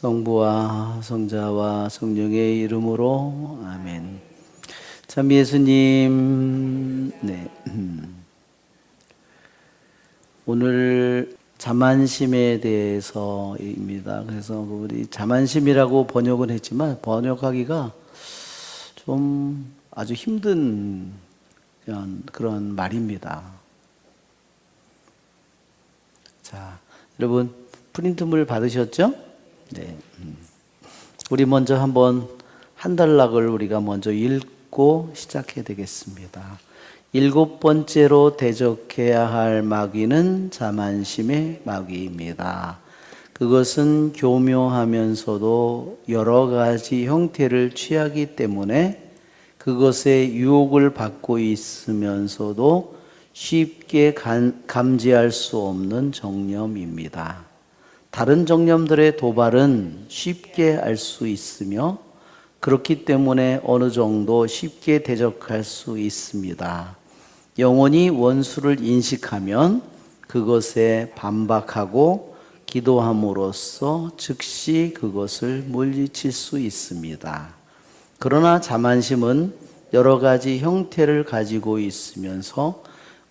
성부와 성자와 성령의 이름으로 아멘. 참 예수님, 오늘 자만심에 대해서입니다. 그래서 우리 자만심이라고 번역은 했지만 번역하기가 좀 아주 힘든 그런 말입니다. 자, 여러분 프린트물 받으셨죠? 네. 우리 먼저 한번 한 단락을 우리가 먼저 읽고 시작해야 되겠습니다. 7번째로 대적해야 할 마귀는 자만심의 마귀입니다. 그것은 교묘하면서도 여러 가지 형태를 취하기 때문에 그것의 유혹을 받고 있으면서도 쉽게 감지할 수 없는 정념입니다. 다른 정념들의 도발은 쉽게 알 수 있으며 그렇기 때문에 어느 정도 쉽게 대적할 수 있습니다. 영혼이 원수를 인식하면 그것에 반박하고 기도함으로써 즉시 그것을 물리칠 수 있습니다. 그러나 자만심은 여러 가지 형태를 가지고 있으면서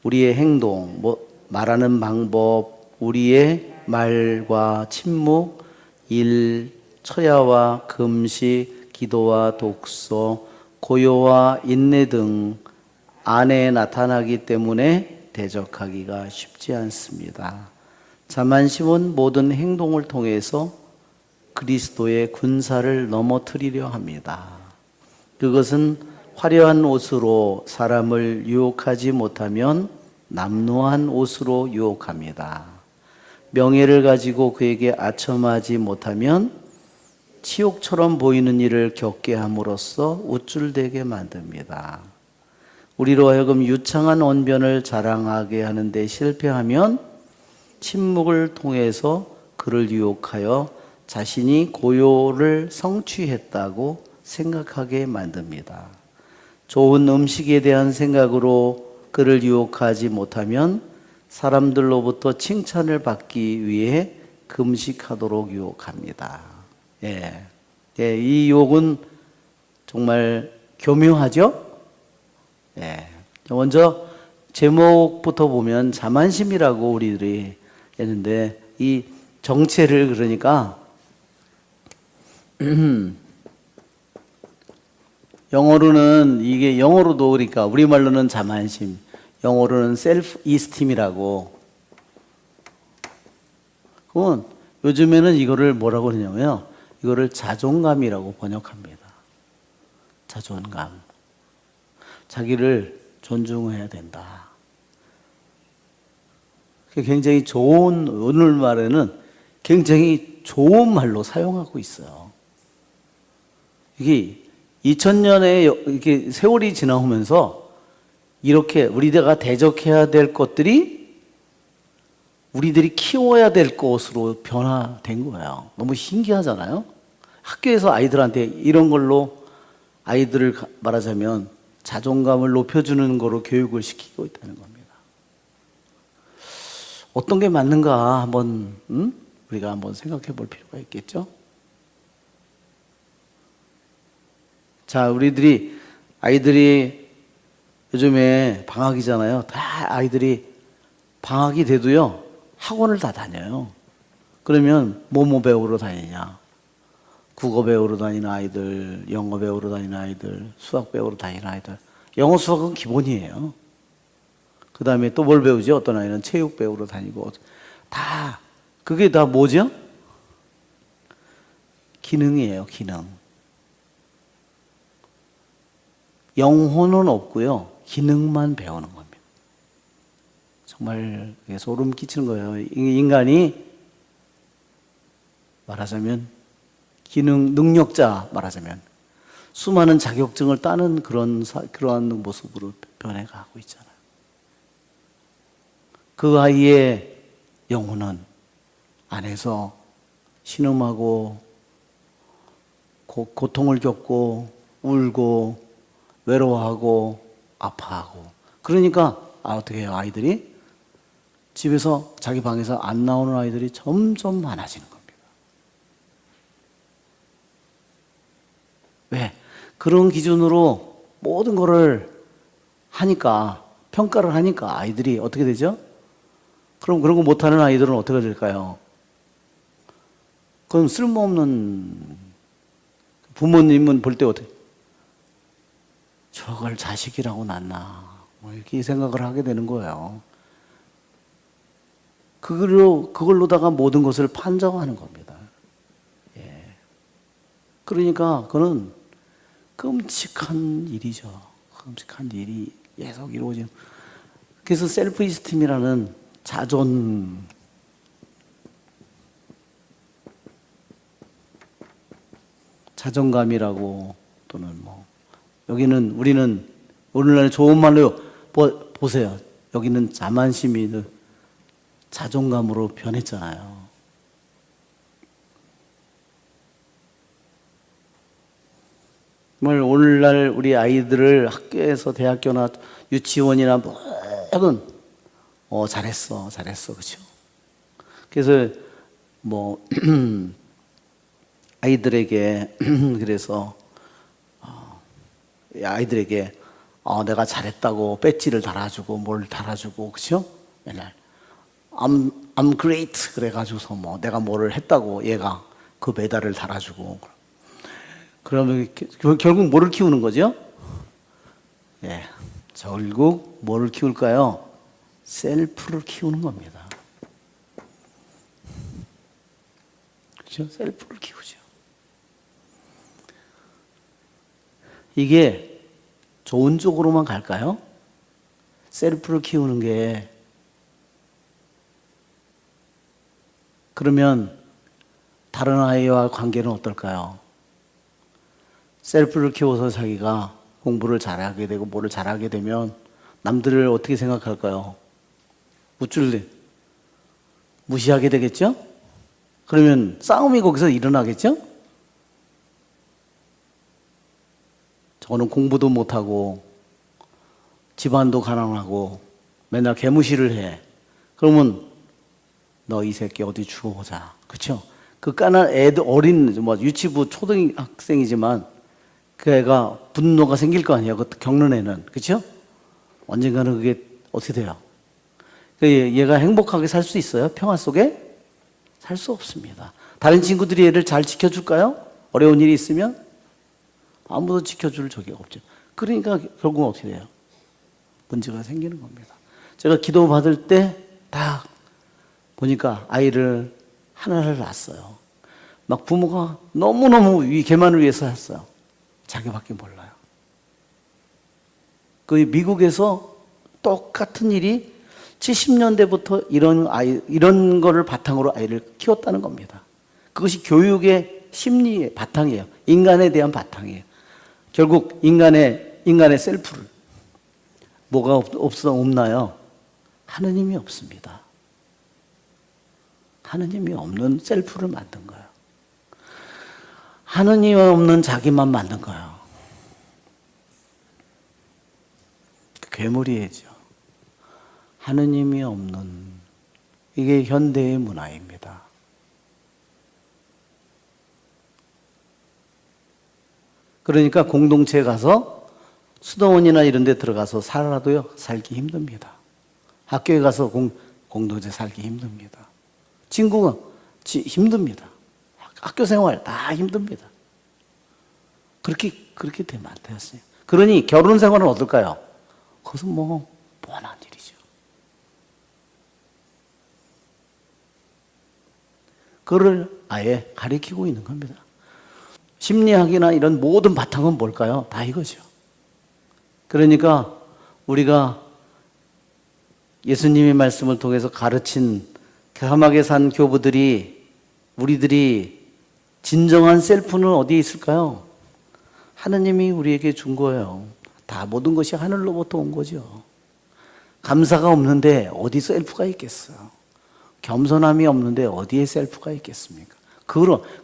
우리의 행동, 말하는 방법, 우리의 말과 침묵, 일, 처야와 금식, 기도와 독서, 고요와 인내 등 안에 나타나기 때문에 대적하기가 쉽지 않습니다. 자만심은 모든 행동을 통해서 그리스도의 군사를 넘어뜨리려 합니다. 그것은 화려한 옷으로 사람을 유혹하지 못하면 남루한 옷으로 유혹합니다. 명예를 가지고 그에게 아첨하지 못하면 치욕처럼 보이는 일을 겪게 함으로써 우쭐대게 만듭니다. 우리로 하여금 유창한 언변을 자랑하게 하는데 실패하면 침묵을 통해서 그를 유혹하여 자신이 고요를 성취했다고 생각하게 만듭니다. 좋은 음식에 대한 생각으로 그를 유혹하지 못하면 사람들로부터 칭찬을 받기 위해 금식하도록 유혹합니다. 이 유혹은 정말 교묘하죠? 먼저 제목부터 보면 자만심이라고 우리들이 했는데 이 정체를 그러니까 영어로는 이게 영어로도 그러니까 우리말로는 자만심, 영어로는 셀프 이스팀이라고. 그건 요즘에는 이거를 뭐라고 그러냐면요, 이거를 자존감이라고 번역합니다. 자존감. 자기를 존중해야 된다. 굉장히 좋은, 오늘 말에는 굉장히 좋은 말로 사용하고 있어요. 이게 2000년에 이렇게 세월이 지나오면서 이렇게 우리가 대적해야 될 것들이 우리들이 키워야 될 것으로 변화된 거예요. 너무 신기하잖아요. 학교에서 아이들한테 이런 걸로 아이들을 말하자면 자존감을 높여주는 거로 교육을 시키고 있다는 겁니다. 어떤 게 맞는가 한번 우리가 한번 생각해 볼 필요가 있겠죠. 자, 아이들이 요즘에 방학이잖아요. 다 아이들이 방학이 돼도요, 학원을 다 다녀요. 그러면 뭐뭐 배우러 다니냐? 국어 배우러 다니는 아이들, 영어 배우러 다니는 아이들, 수학 배우러 다니는 아이들. 영어, 수학은 기본이에요. 그 다음에 또 뭘 배우지? 어떤 아이는 체육 배우러 다니고. 다, 그게 다 뭐죠? 기능이에요, 기능. 영혼은 없고요, 기능만 배우는 겁니다. 정말 소름 끼치는 거예요. 인간이 말하자면 기능 능력자 말하자면 수많은 자격증을 따는 그러한 모습으로 변해가고 있잖아요. 그 아이의 영혼은 안에서 신음하고 고통을 겪고 울고 외로워하고 아파하고. 그러니까 어떻게 해요? 아이들이 집에서 자기 방에서 안 나오는 아이들이 점점 많아지는 겁니다. 그런 기준으로 모든 거를 하니까, 평가를 하니까 아이들이 어떻게 되죠? 그럼 그런 거 못하는 아이들은 어떻게 될까요? 그럼 쓸모없는, 부모님은 볼 때 어떻게, 저걸 자식이라고 낳나, 뭐 이렇게 생각을 하게 되는 거예요. 그걸로다가 모든 것을 판정하는 겁니다. 예. 그러니까 그는 끔찍한 일이죠. 끔찍한 일이 계속 이루어지는. 그래서 셀프 이스팀이라는 자존감이라고, 또는 뭐 여기는 우리는 오늘날 좋은 말로 보세요. 여기는 자만심이 자존감으로 변했잖아요. 정말 오늘날 우리 아이들을 학교에서 대학교나 유치원이나 모든 잘했어, 그렇죠? 그래서 뭐 아이들에게 그래서 아이들에게 내가 잘했다고 배지를 달아주고 뭘 달아주고, 그렇죠? 맨날 I'm great 그래가지고서 뭐 내가 뭐를 했다고 얘가 그 메달을 달아주고, 그러면 결국 뭐를 키우는 거죠? 예, 결국 뭐를 키울까요? 셀프를 키우는 겁니다. 그렇죠? 셀프를 키우죠. 이게 좋은 쪽으로만 갈까요? 셀프를 키우는 게. 그러면 다른 아이와 관계는 어떨까요? 셀프를 키워서 자기가 공부를 잘하게 되고 뭐를 잘하게 되면 남들을 어떻게 생각할까요? 무시하게 되겠죠? 그러면 싸움이 거기서 일어나겠죠? 저는 공부도 못하고 집안도 가난하고 맨날 개무시를 해. 그러면 너 이 새끼 어디 죽어보자. 그렇죠? 그 까난 애들, 어린 유치부 초등학생이지만 그 애가 분노가 생길 거 아니에요. 그 겪는 애는. 그렇죠? 언젠가는 그게 어떻게 돼요? 얘가 행복하게 살 수 있어요? 평화 속에? 살 수 없습니다. 다른 친구들이 얘를 잘 지켜줄까요? 어려운 일이 있으면? 아무도 지켜줄 적이 없죠. 그러니까 결국은 어떻게 돼요? 문제가 생기는 겁니다. 제가 기도 받을 때 딱 보니까 아이를 하나를 낳았어요. 막 부모가 너무너무 걔만을 위해서 했어요. 자기밖에 몰라요. 그 미국에서 똑같은 일이 70년대부터 이런 거를 바탕으로 아이를 키웠다는 겁니다. 그것이 교육의 심리의 바탕이에요. 인간에 대한 바탕이에요. 결국 인간의 셀프를. 뭐가 없나요? 하느님이 없습니다. 하느님이 없는 셀프를 만든 거예요. 하느님이 없는 자기만 만든 거예요. 괴물이죠. 하느님이 없는, 이게 현대의 문화입니다. 그러니까 공동체에 가서 수도원이나 이런 데 들어가서 살아도요, 살기 힘듭니다. 학교에 가서 공동체 살기 힘듭니다. 친구가 힘듭니다. 학교 생활 다 힘듭니다. 그렇게 되면 안 되었어요. 그러니 결혼 생활은 어떨까요? 그것은 뻔한 일이죠. 그거를 아예 가리키고 있는 겁니다. 심리학이나 이런 모든 바탕은 뭘까요? 다 이거죠. 그러니까 우리가 예수님의 말씀을 통해서 가르친 겸하게 산 우리들이 진정한 셀프는 어디에 있을까요? 하느님이 우리에게 준 거예요. 다 모든 것이 하늘로부터 온 거죠. 감사가 없는데 어디 셀프가 있겠어요? 겸손함이 없는데 어디에 셀프가 있겠습니까?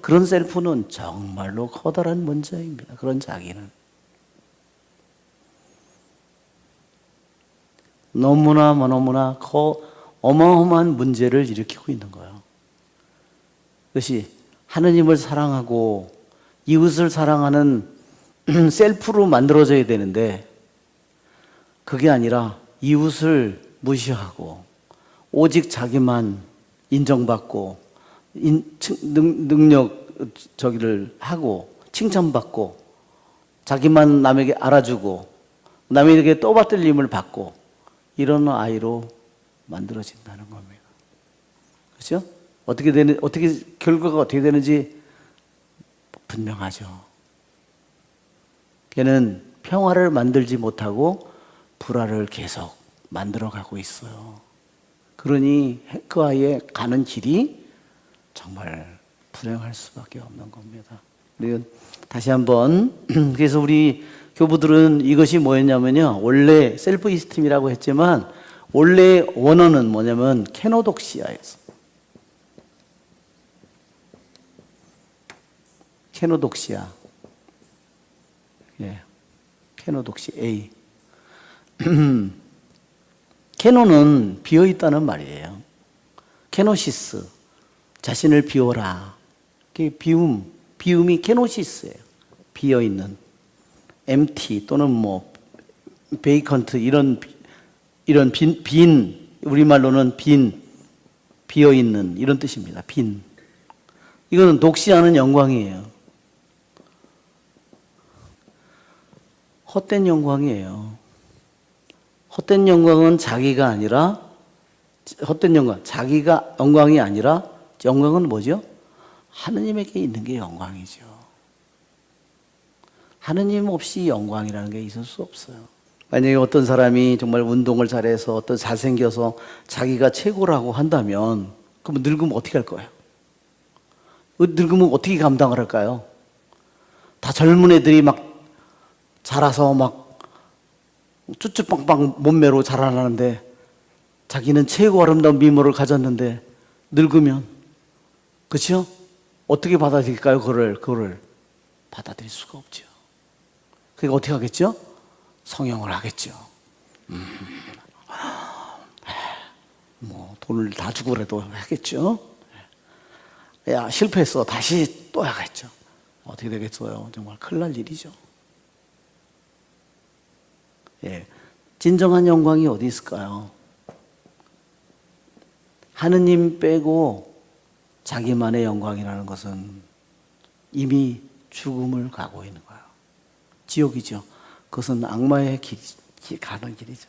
그런 셀프는 정말로 커다란 문제입니다. 그런 자기는. 너무나 어마어마한 문제를 일으키고 있는 거예요. 그것이 하느님을 사랑하고 이웃을 사랑하는 셀프로 만들어져야 되는데 그게 아니라 이웃을 무시하고 오직 자기만 인정받고 능력 저기를 하고 칭찬받고 자기만 남에게 알아주고 남에게 떠받들림을 받고 이런 아이로 만들어진다는 겁니다. 그렇죠? 어떻게 결과가 어떻게 되는지 분명하죠. 걔는 평화를 만들지 못하고 불화를 계속 만들어가고 있어요. 그러니 그 아이의 가는 길이 정말 불행할 수밖에 없는 겁니다. 우리 다시 한번 그래서 우리 교부들은 이것이 뭐였냐면요, 원래 셀프 이스팀이라고 했지만 원래 원어는 뭐냐면 케노독시아였어. 케노독시아. 예, 케노독시 A. 케노는 비어 있다는 말이에요. 케노시스, 자신을 비워라. 비움이 케노시스예요. 비어 있는. empty 또는 뭐 vacant 이런 빈 우리말로는 비어 있는 이런 뜻입니다. 빈. 이거는 독시하는 영광이에요. 헛된 영광이에요. 헛된 영광은 자기가 아니라 헛된 영광, 자기가 영광이 아니라 영광은 뭐죠? 하느님에게 있는 게 영광이죠. 하느님 없이 영광이라는 게 있을 수 없어요. 만약에 어떤 사람이 정말 운동을 잘해서 어떤 잘생겨서 자기가 최고라고 한다면 그럼 늙으면 어떻게 할 거예요? 늙으면 어떻게 감당을 할까요? 다 젊은 애들이 막 자라서 막 쭈쭈빵빵 몸매로 자라나는데 자기는 최고 아름다운 미모를 가졌는데 늙으면, 그렇죠? 어떻게 받아들일까요? 그거를 받아들일 수가 없죠. 그러니까 어떻게 하겠죠? 성형을 하겠죠. 뭐 돈을 다 주고라도 하겠죠. 야, 실패했어. 다시 또 하겠죠. 어떻게 되겠어요? 정말 큰일 날 일이죠. 예, 진정한 영광이 어디 있을까요? 하느님 빼고 자기만의 영광이라는 것은 이미 죽음을 가고 있는 거예요. 지옥이죠. 그것은 악마의 가는 길이죠.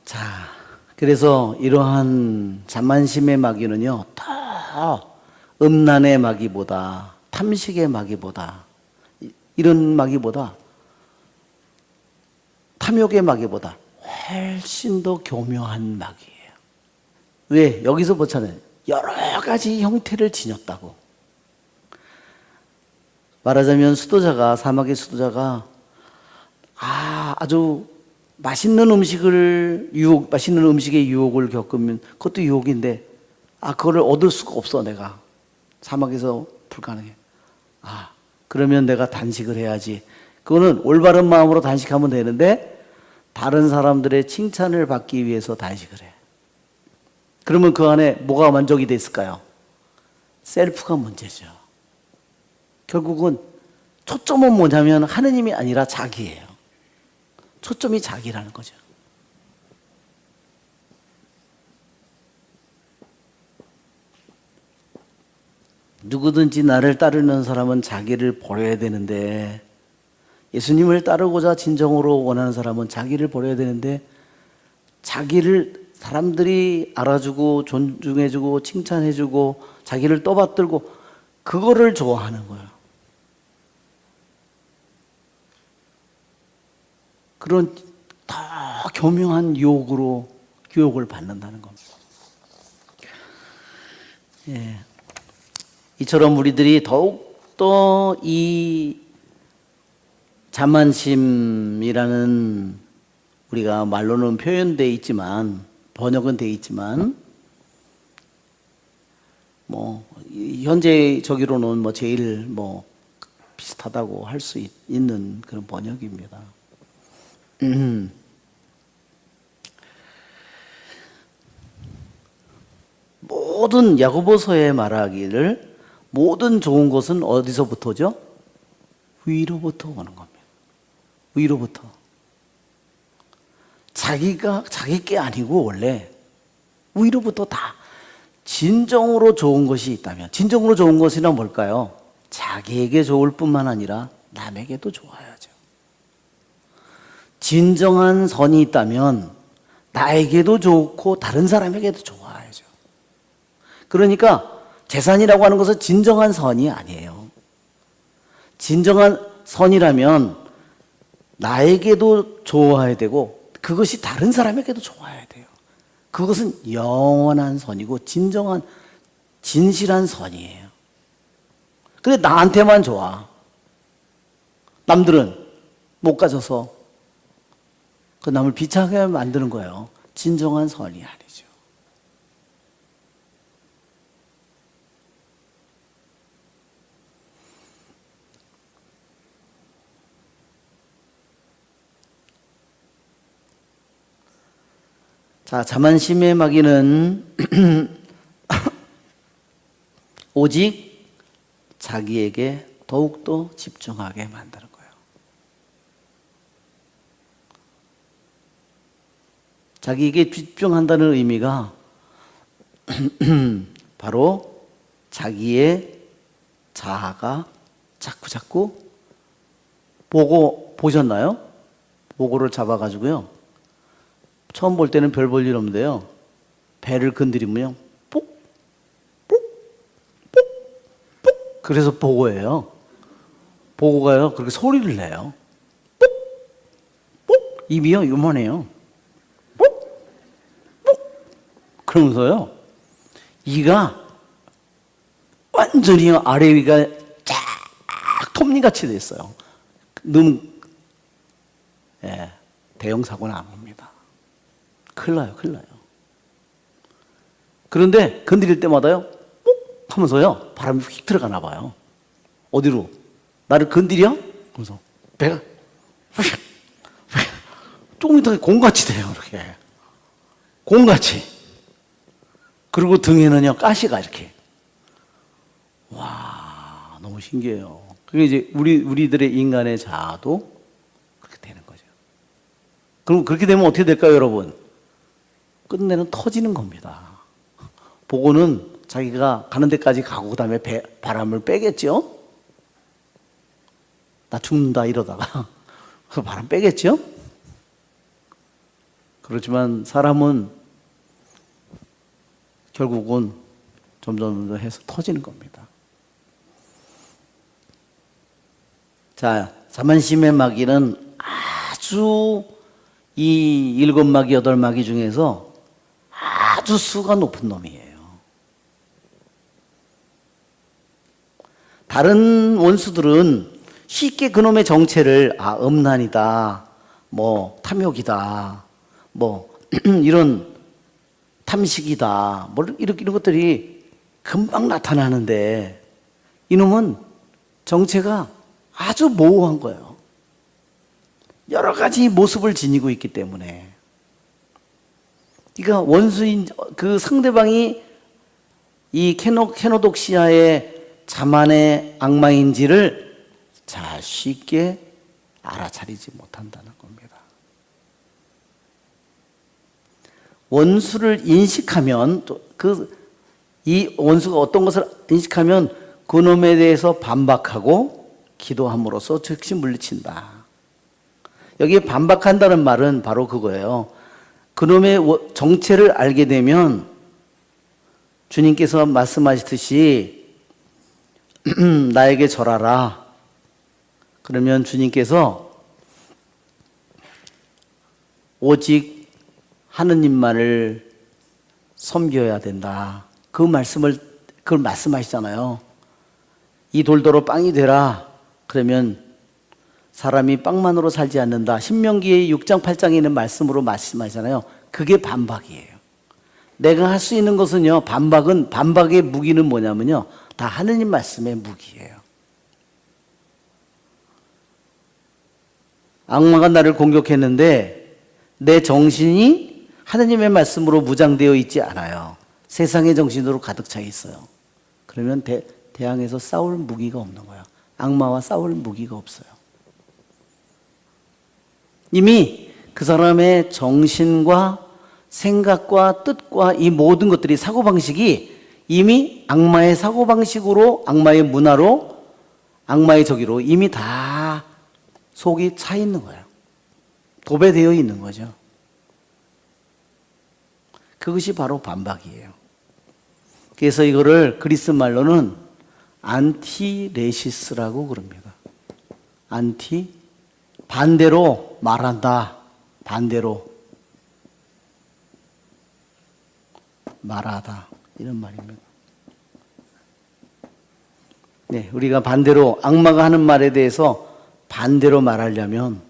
자, 그래서 이러한 자만심의 마귀는요, 더 음란의 마귀보다, 탐식의 마귀보다, 이런 마귀보다, 탐욕의 마귀보다 훨씬 더 교묘한 마귀예요. 왜? 여기서 보잖아요. 여러 가지 형태를 지녔다고. 말하자면 사막의 수도자가 아주 맛있는 음식의 유혹을 겪으면 그것도 유혹인데 그거를 얻을 수가 없어. 내가 사막에서 불가능해. 그러면 내가 단식을 해야지. 그거는 올바른 마음으로 단식하면 되는데 다른 사람들의 칭찬을 받기 위해서 단식을 해. 그러면 그 안에 뭐가 만족이 됐을까요? 셀프가 문제죠. 결국은 초점은 뭐냐면 하느님이 아니라 자기예요. 초점이 자기라는 거죠. 누구든지 나를 따르는 사람은 자기를 버려야 되는데, 예수님을 따르고자 진정으로 원하는 사람은 자기를 버려야 되는데, 자기를 사람들이 알아주고 존중해주고 칭찬해주고 자기를 떠받들고 그거를 좋아하는 거예요. 그런 더 교묘한 유혹을 받는다는 겁니다. 예. 이처럼 우리들이 더욱더 이 자만심이라는, 우리가 말로는 표현되어 있지만 번역은 되어 있지만 현재 저기로는 제일 비슷하다고 할 수 있는 그런 번역입니다. 모든 야고보서에 말하기를 모든 좋은 것은 어디서부터죠? 위로부터 오는 겁니다. 위로부터. 자기가 자기 게 아니고 원래 위로부터 다 진정으로 좋은 것이 있다면, 진정으로 좋은 것이란 뭘까요? 자기에게 좋을 뿐만 아니라 남에게도 좋아야죠. 진정한 선이 있다면 나에게도 좋고 다른 사람에게도 좋아야죠. 그러니까 재산이라고 하는 것은 진정한 선이 아니에요. 진정한 선이라면 나에게도 좋아야 되고 그것이 다른 사람에게도 좋아야 돼요. 그것은 영원한 선이고 진정한 진실한 선이에요. 근데 나한테만 좋아. 남들은 못 가져서 그 남을 비참하게 만드는 거예요. 진정한 선이 아니죠. 자, 자만심의 마귀는 오직 자기에게 더욱더 집중하게 만드는 거예요. 자기에게 집중한다는 의미가 바로 자기의 자아가 자꾸 보셨나요? 보고를 잡아가지고요. 처음 볼 때는 별 볼 일 없는데요. 배를 건드리면요. 뽁, 뽁, 뽁, 뽁. 그래서 보고예요. 보고가요. 그렇게 소리를 내요. 뽁, 뽁. 입이요. 요만해요. 뽁, 뽁. 그러면서요. 이가 완전히 아래 위가 쫙 톱니같이 됐어요. 너무 대형 사고는 안 옵니다. 큰일 나요. 그런데 건드릴 때마다요, 뽁 하면서요, 바람이 휙 들어가나 봐요. 어디로? 나를 건드려? 그래서 배가 조금 있다가 공같이 돼요, 이렇게. 공같이. 그리고 등에는요, 가시가 이렇게. 와, 너무 신기해요. 그게 이제 우리들의 인간의 자아도 그렇게 되는 거죠. 그럼 그렇게 되면 어떻게 될까요, 여러분? 끝내는 터지는 겁니다. 보고는 자기가 가는 데까지 가고 그다음에 바람을 빼겠죠? 나 죽는다 이러다가 그 바람 빼겠죠? 그렇지만 사람은 결국은 점점 해서 터지는 겁니다. 자, 자만심의 마귀는 아주 이 7마귀, 8마귀 중에서 아주 수가 높은 놈이에요. 다른 원수들은 쉽게 그놈의 정체를 음란이다, 뭐 탐욕이다, 뭐 이런 탐식이다, 뭐 이런 것들이 금방 나타나는데 이놈은 정체가 아주 모호한 거예요. 여러 가지 모습을 지니고 있기 때문에. 그러니까 원수인 그 상대방이 이 케노독시아의 자만의 악마인지를 잘 쉽게 알아차리지 못한다는 겁니다. 원수를 인식하면 이 원수가 어떤 것을 인식하면 그놈에 대해서 반박하고 기도함으로써 즉시 물리친다. 여기에 반박한다는 말은 바로 그거예요. 그놈의 정체를 알게 되면 주님께서 말씀하시듯이 나에게 절하라. 그러면 주님께서 오직 하느님만을 섬겨야 된다. 그걸 말씀하시잖아요. 이 돌더러 빵이 되라. 그러면 사람이 빵만으로 살지 않는다. 신명기의 6장 8장에 있는 말씀으로 말씀하잖아요. 그게 반박이에요. 내가 할 수 있는 것은요, 반박의 무기는 뭐냐면요, 다 하느님 말씀의 무기예요. 악마가 나를 공격했는데 내 정신이 하느님의 말씀으로 무장되어 있지 않아요. 세상의 정신으로 가득 차 있어요. 그러면 대항해서 싸울 무기가 없는 거야. 악마와 싸울 무기가 없어요. 이미 그 사람의 정신과 생각과 뜻과 이 모든 것들이 사고방식이 이미 악마의 사고방식으로, 악마의 문화로, 악마의 저기로 이미 다 속이 차 있는 거예요. 도배되어 있는 거죠. 그것이 바로 반박이에요. 그래서 이거를 그리스 말로는 안티레시스라고 그럽니다. 반대로 말한다. 반대로 말하다. 이런 말입니다. 네, 우리가 반대로 악마가 하는 말에 대해서 반대로 말하려면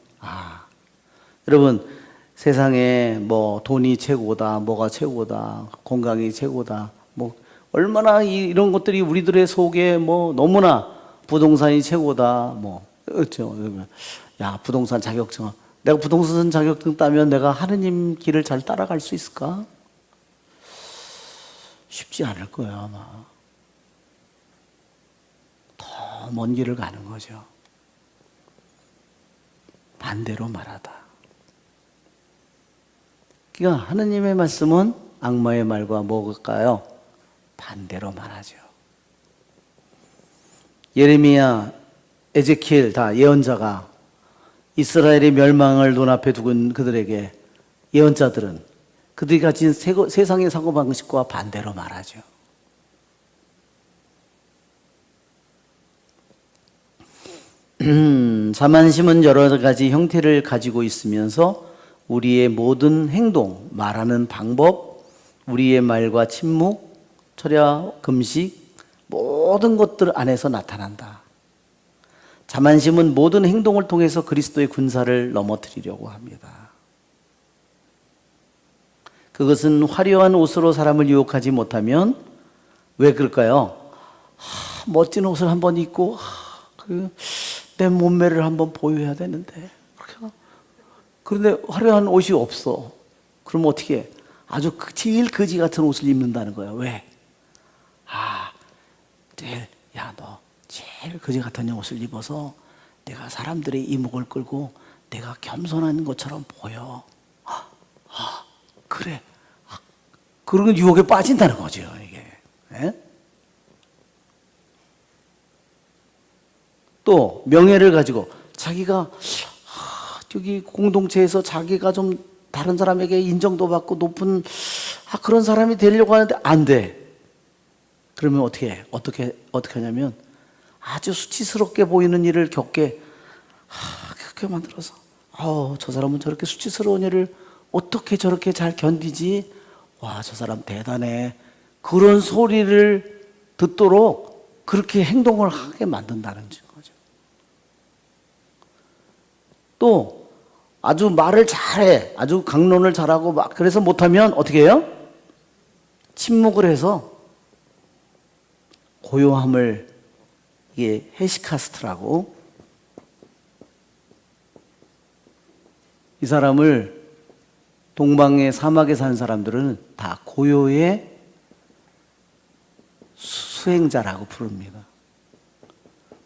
여러분 세상에 뭐 돈이 최고다, 뭐가 최고다, 건강이 최고다, 뭐 얼마나 이런 것들이 우리들의 속에 뭐 너무나 부동산이 최고다, 뭐 그렇죠. 야, 부동산 자격증, 내가 부동산 자격증 따면 내가 하느님 길을 잘 따라갈 수 있을까? 쉽지 않을 거야 아마. 더 먼 길을 가는 거죠. 반대로 말하다. 그러니까 하느님의 말씀은 악마의 말과 뭐일까요? 반대로 말하죠. 예레미야, 에제키엘 다 예언자가 이스라엘의 멸망을 눈앞에 두고 그들에게 예언자들은 그들이 가진 세상의 사고방식과 반대로 말하죠. 자만심은 여러 가지 형태를 가지고 있으면서 우리의 모든 행동, 말하는 방법, 우리의 말과 침묵, 철야, 금식, 모든 것들 안에서 나타난다. 자만심은 모든 행동을 통해서 그리스도의 군사를 넘어뜨리려고 합니다. 그것은 화려한 옷으로 사람을 유혹하지 못하면 왜 그럴까요? 멋진 옷을 한번 입고 내 몸매를 한번 보여야 되는데 그런데 화려한 옷이 없어. 그럼 어떻게 해? 아주 제일 거지 같은 옷을 입는다는 거예요. 왜? 너 제일 거지 같은 옷을 입어서 내가 사람들의 이목을 끌고 내가 겸손한 것처럼 보여. 그래. 그런 유혹에 빠진다는 거죠, 이게. 예? 또 명예를 가지고 자기가 저기 공동체에서 자기가 좀 다른 사람에게 인정도 받고 높은 그런 사람이 되려고 하는데 안 돼. 그러면 어떻게 해? 어떻게 하냐면 아주 수치스럽게 보이는 일을 겪게 만들어서 저 사람은 저렇게 수치스러운 일을 어떻게 저렇게 잘 견디지? 와, 저 사람 대단해. 그런 소리를 듣도록 그렇게 행동을 하게 만든다는 거죠. 또 아주 말을 잘해. 아주 강론을 잘하고 그래서 못하면 어떻게 해요? 침묵을 해서 고요함을, 이게 헤시카스트라고, 이 사람을 동방의 사막에 사는 사람들은 다 고요의 수행자라고 부릅니다.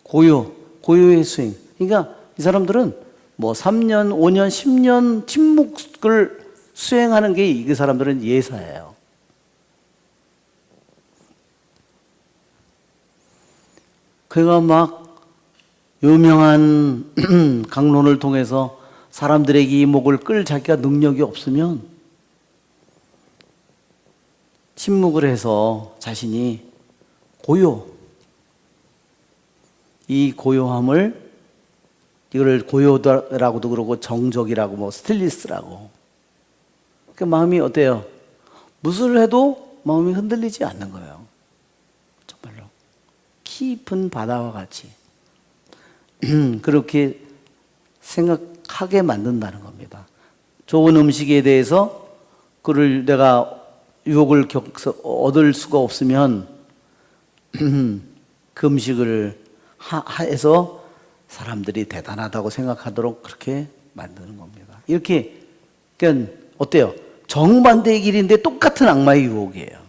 고요의 수행. 그러니까 이 사람들은 뭐 3년, 5년, 10년 침묵을 수행하는 게 이 사람들은 예사예요. 그가 막 유명한 강론을 통해서 사람들에게 이목을 끌 자기가 능력이 없으면 침묵을 해서 자신이 이 고요함을, 이걸 고요라고도 그러고 정적이라고 뭐 스틸리스라고. 그 마음이 어때요? 무엇을 해도 마음이 흔들리지 않는 거예요. 정말로 깊은 바다와 같이 그렇게 생각하게 만든다는 겁니다. 좋은 음식에 대해서 그를 내가 유혹을 얻을 수가 없으면 그 음식을 해서 사람들이 대단하다고 생각하도록 그렇게 만드는 겁니다. 이렇게, 그러니까 어때요? 정반대의 길인데 똑같은 악마의 유혹이에요.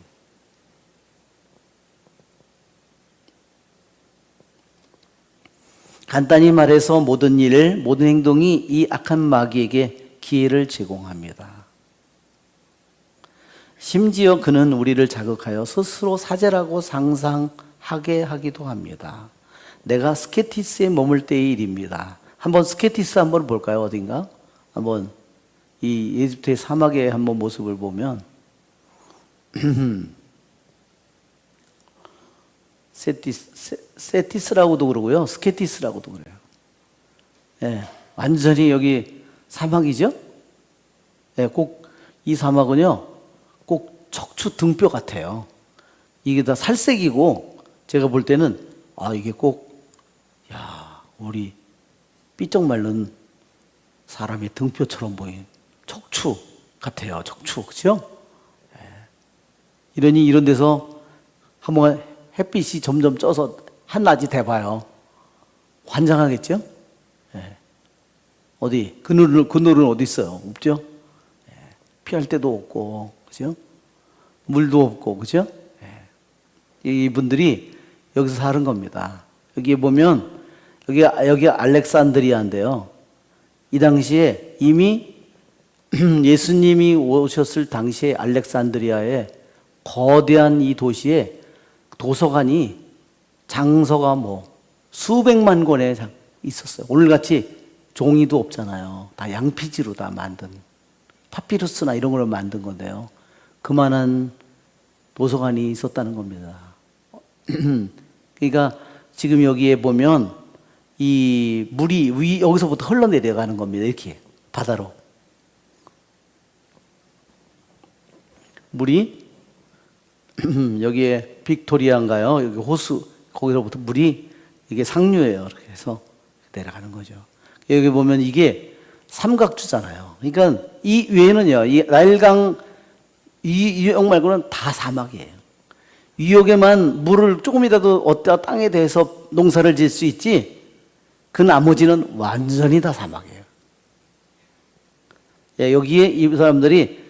간단히 말해서 모든 일, 모든 행동이 이 악한 마귀에게 기회를 제공합니다. 심지어 그는 우리를 자극하여 스스로 사제라고 상상하게 하기도 합니다. 내가 스케티스에 머물 때의 일입니다. 한번 스케티스 한번 볼까요? 어딘가? 한번 이 에집트의 사막의 한번 모습을 보면 세티스라고도 그러고요. 스케티스라고도 그래요. 예, 완전히 여기 사막이죠? 예, 꼭 이 사막은요, 꼭 척추 등뼈 같아요. 이게 다 살색이고, 제가 볼 때는, 이게 꼭, 우리 삐쩍 마른 사람의 등뼈처럼 보이는 척추 같아요. 척추, 그죠? 예. 이러니 이런 데서 한번 햇빛이 점점 쪄서 한낮이 돼봐요. 환장하겠죠? 예. 어디, 그늘은 어디 있어요? 없죠? 예. 피할 데도 없고, 그죠? 물도 없고, 그죠? 예. 이분들이 여기서 사는 겁니다. 여기 보면, 여기 알렉산드리아인데요. 이 당시에 이미 예수님이 오셨을 당시에 알렉산드리아에 거대한 이 도시에 도서관이 장서가 수백만 권에 있었어요. 오늘같이 종이도 없잖아요. 다 양피지로 다 만든 파피루스나 이런 걸 만든 건데요. 그만한 도서관이 있었다는 겁니다. 그러니까 지금 여기에 보면 이 물이 여기서부터 흘러내려가는 겁니다. 이렇게 바다로 물이 여기에 빅토리아인가요? 여기 호수 거기로부터 물이 이게 상류예요. 이렇게 해서 내려가는 거죠. 여기 보면 이게 삼각주잖아요. 그러니까 이 위에는요, 이 나일강 이 유역 말고는 다 사막이에요. 유역에만 물을 조금이라도 어디다 땅에 대해서 농사를 지을 수 있지, 그 나머지는 완전히 다 사막이에요. 예, 여기에 이 사람들이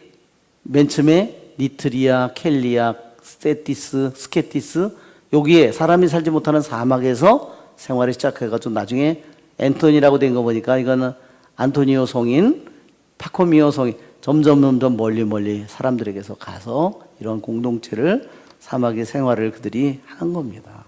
맨 처음에 니트리아, 켈리아, 스테티스, 스케티스, 여기에 사람이 살지 못하는 사막에서 생활을 시작해가지고 나중에 앤토니라고 된 거 보니까 이거는 안토니오 성인, 파코미오 성인, 점점 멀리 사람들에게서 가서 이런 공동체를 사막의 생활을 그들이 한 겁니다.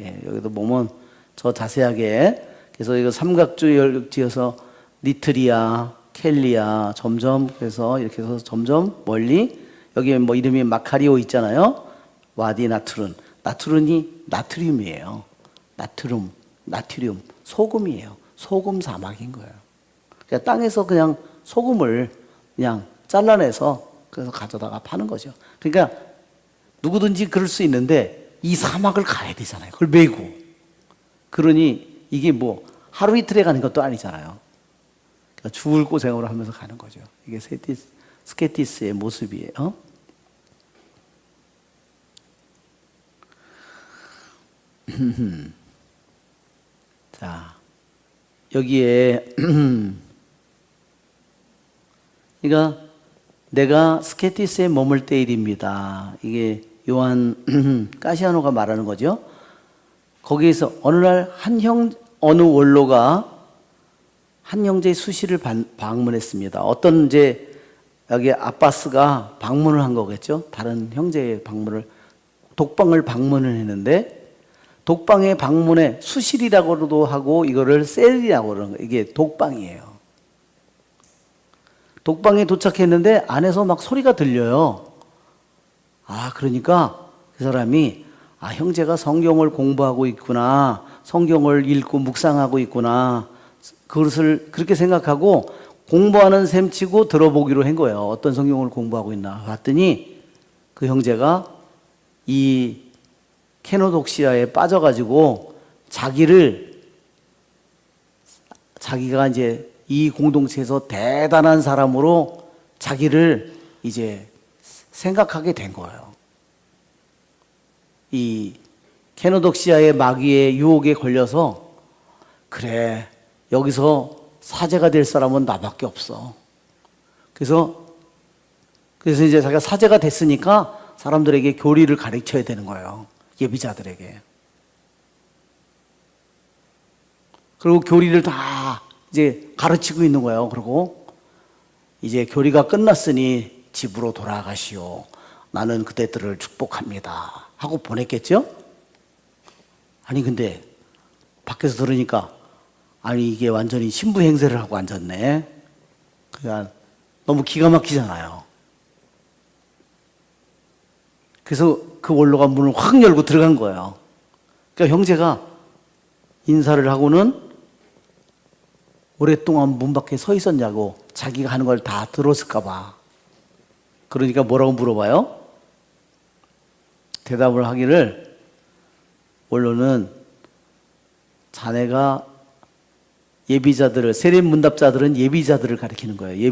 예, 여기도 보면 저 자세하게 그래서 이거 삼각주 지어서 니트리아, 켈리아 점점 그래서 이렇게 해서 점점 멀리 여기 이름이 마카리오 있잖아요. 와디 나트룬. 나트룬이 나트륨이에요. 나트륨. 소금이에요. 소금 사막인 거예요. 그냥 땅에서 그냥 소금을 그냥 잘라내서 그래서 가져다가 파는 거죠. 그러니까 누구든지 그럴 수 있는데 이 사막을 가야 되잖아요. 그걸 메고. 그러니 이게 하루 이틀에 가는 것도 아니잖아요. 그러니까 죽을 고생으로 하면서 가는 거죠. 이게 스케티스의 모습이에요. 자, 여기에 그러니까 내가 스케티스에 머물 때 일입니다. 이게 요한 까시아노가 말하는 거죠. 거기에서 어느 날 어느 원로가 한 형제의 수시를 방문했습니다. 어떤 여기 아바스가 방문을 한 거겠죠. 다른 형제의 독방을 방문을 했는데 독방의 방문에 수실이라고도 하고 이거를 셀이라고 그러는 거예요. 이게 독방이에요. 독방에 도착했는데 안에서 막 소리가 들려요. 그러니까 그 사람이 형제가 성경을 공부하고 있구나. 성경을 읽고 묵상하고 있구나. 그것을 그렇게 생각하고 공부하는 셈 치고 들어보기로 한 거예요. 어떤 성경을 공부하고 있나 봤더니 그 형제가 이 케노독시아에 빠져가지고 자기가 이제 이 공동체에서 대단한 사람으로 자기를 이제 생각하게 된 거예요. 이 케노독시아의 마귀의 유혹에 걸려서 그래, 여기서 사제가 될 사람은 나밖에 없어. 그래서 이제 자기가 사제가 됐으니까 사람들에게 교리를 가르쳐야 되는 거예요. 예비자들에게. 그리고 교리를 다 이제 가르치고 있는 거예요. 그리고 이제 교리가 끝났으니 집으로 돌아가시오. 나는 그대들을 축복합니다. 하고 보냈겠죠? 아니 근데 밖에서 들으니까 아니 이게 완전히 신부 행세를 하고 앉았네. 그러니까 너무 기가 막히잖아요. 그래서 그 원로가 문을 확 열고 들어간 거예요. 그러니까 형제가 인사를 하고는 오랫동안 문 밖에 서 있었냐고, 자기가 하는 걸 다 들었을까 봐. 그러니까 뭐라고 물어봐요? 대답을 하기를, 원로는 자네가 예비자들을, 세례문답자들은 예비자들을 가리키는 거예요.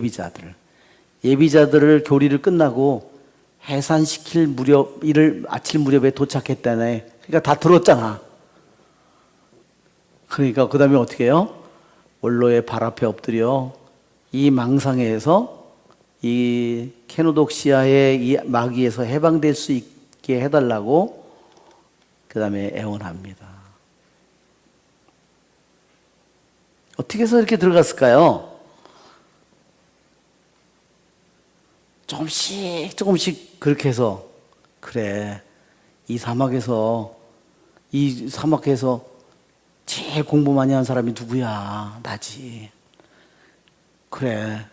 예비자들을 교리를 끝나고 해산시킬 무렵, 이를 마칠 무렵에 도착했다네. 그러니까 다 들었잖아. 그러니까 그 다음에 어떻게 해요? 원로의 발 앞에 엎드려 이 망상에서, 이 케노독시아의 이 마귀에서 해방될 수 있게 해달라고 그 다음에 애원합니다. 어떻게 해서 이렇게 들어갔을까요? 조금씩 그렇게 해서, 그래, 이 사막에서 제일 공부 많이 한 사람이 누구야? 나지. 그래,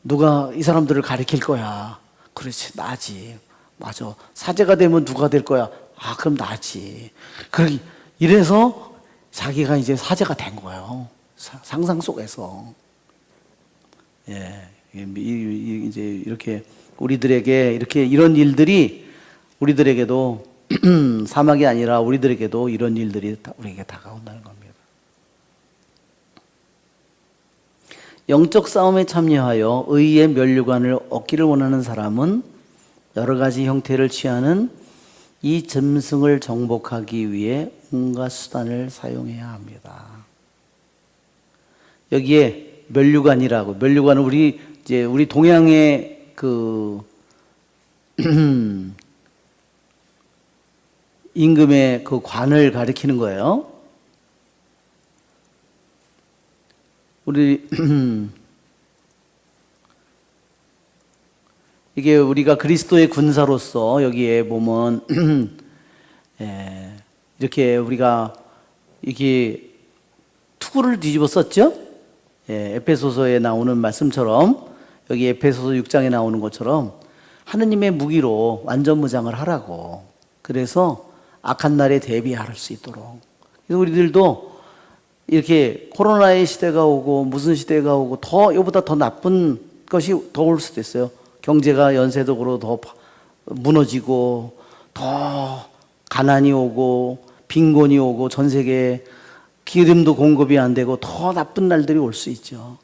누가 이 사람들을 가르칠 거야? 그렇지, 나지. 맞아. 사제가 되면 누가 될 거야? 아, 그럼 나지. 이래서 자기가 이제 사제가 된 거예요. 상상 속에서. 예, 이제 이렇게 우리들에게 이렇게 이런 일들이 우리들에게도 사막이 아니라 우리들에게도 이런 일들이 우리에게 다가온다는 겁니다. 영적 싸움에 참여하여 의의 면류관을 얻기를 원하는 사람은 여러 가지 형태를 취하는 이 짐승을 정복하기 위해 온갖 수단을 사용해야 합니다. 여기에 면류관이라고, 면류관은 우리 동양의 임금의 그 관을 가리키는 거예요. 이게 우리가 그리스도의 군사로서 여기에 보면 이렇게 우리가 이게 투구를 뒤집어 썼죠. 에페소서에 나오는 말씀처럼, 여기 에페소서 6장에 나오는 것처럼 하느님의 무기로 완전 무장을 하라고. 그래서 악한 날에 대비할 수 있도록. 그래서 우리들도 이렇게 코로나의 시대가 오고 무슨 시대가 오고 이보다 더 나쁜 것이 더 올 수도 있어요. 경제가 연쇄적으로 더 무너지고, 더 가난이 오고, 빈곤이 오고, 전 세계에 기름도 공급이 안 되고 더 나쁜 날들이 올 수 있죠.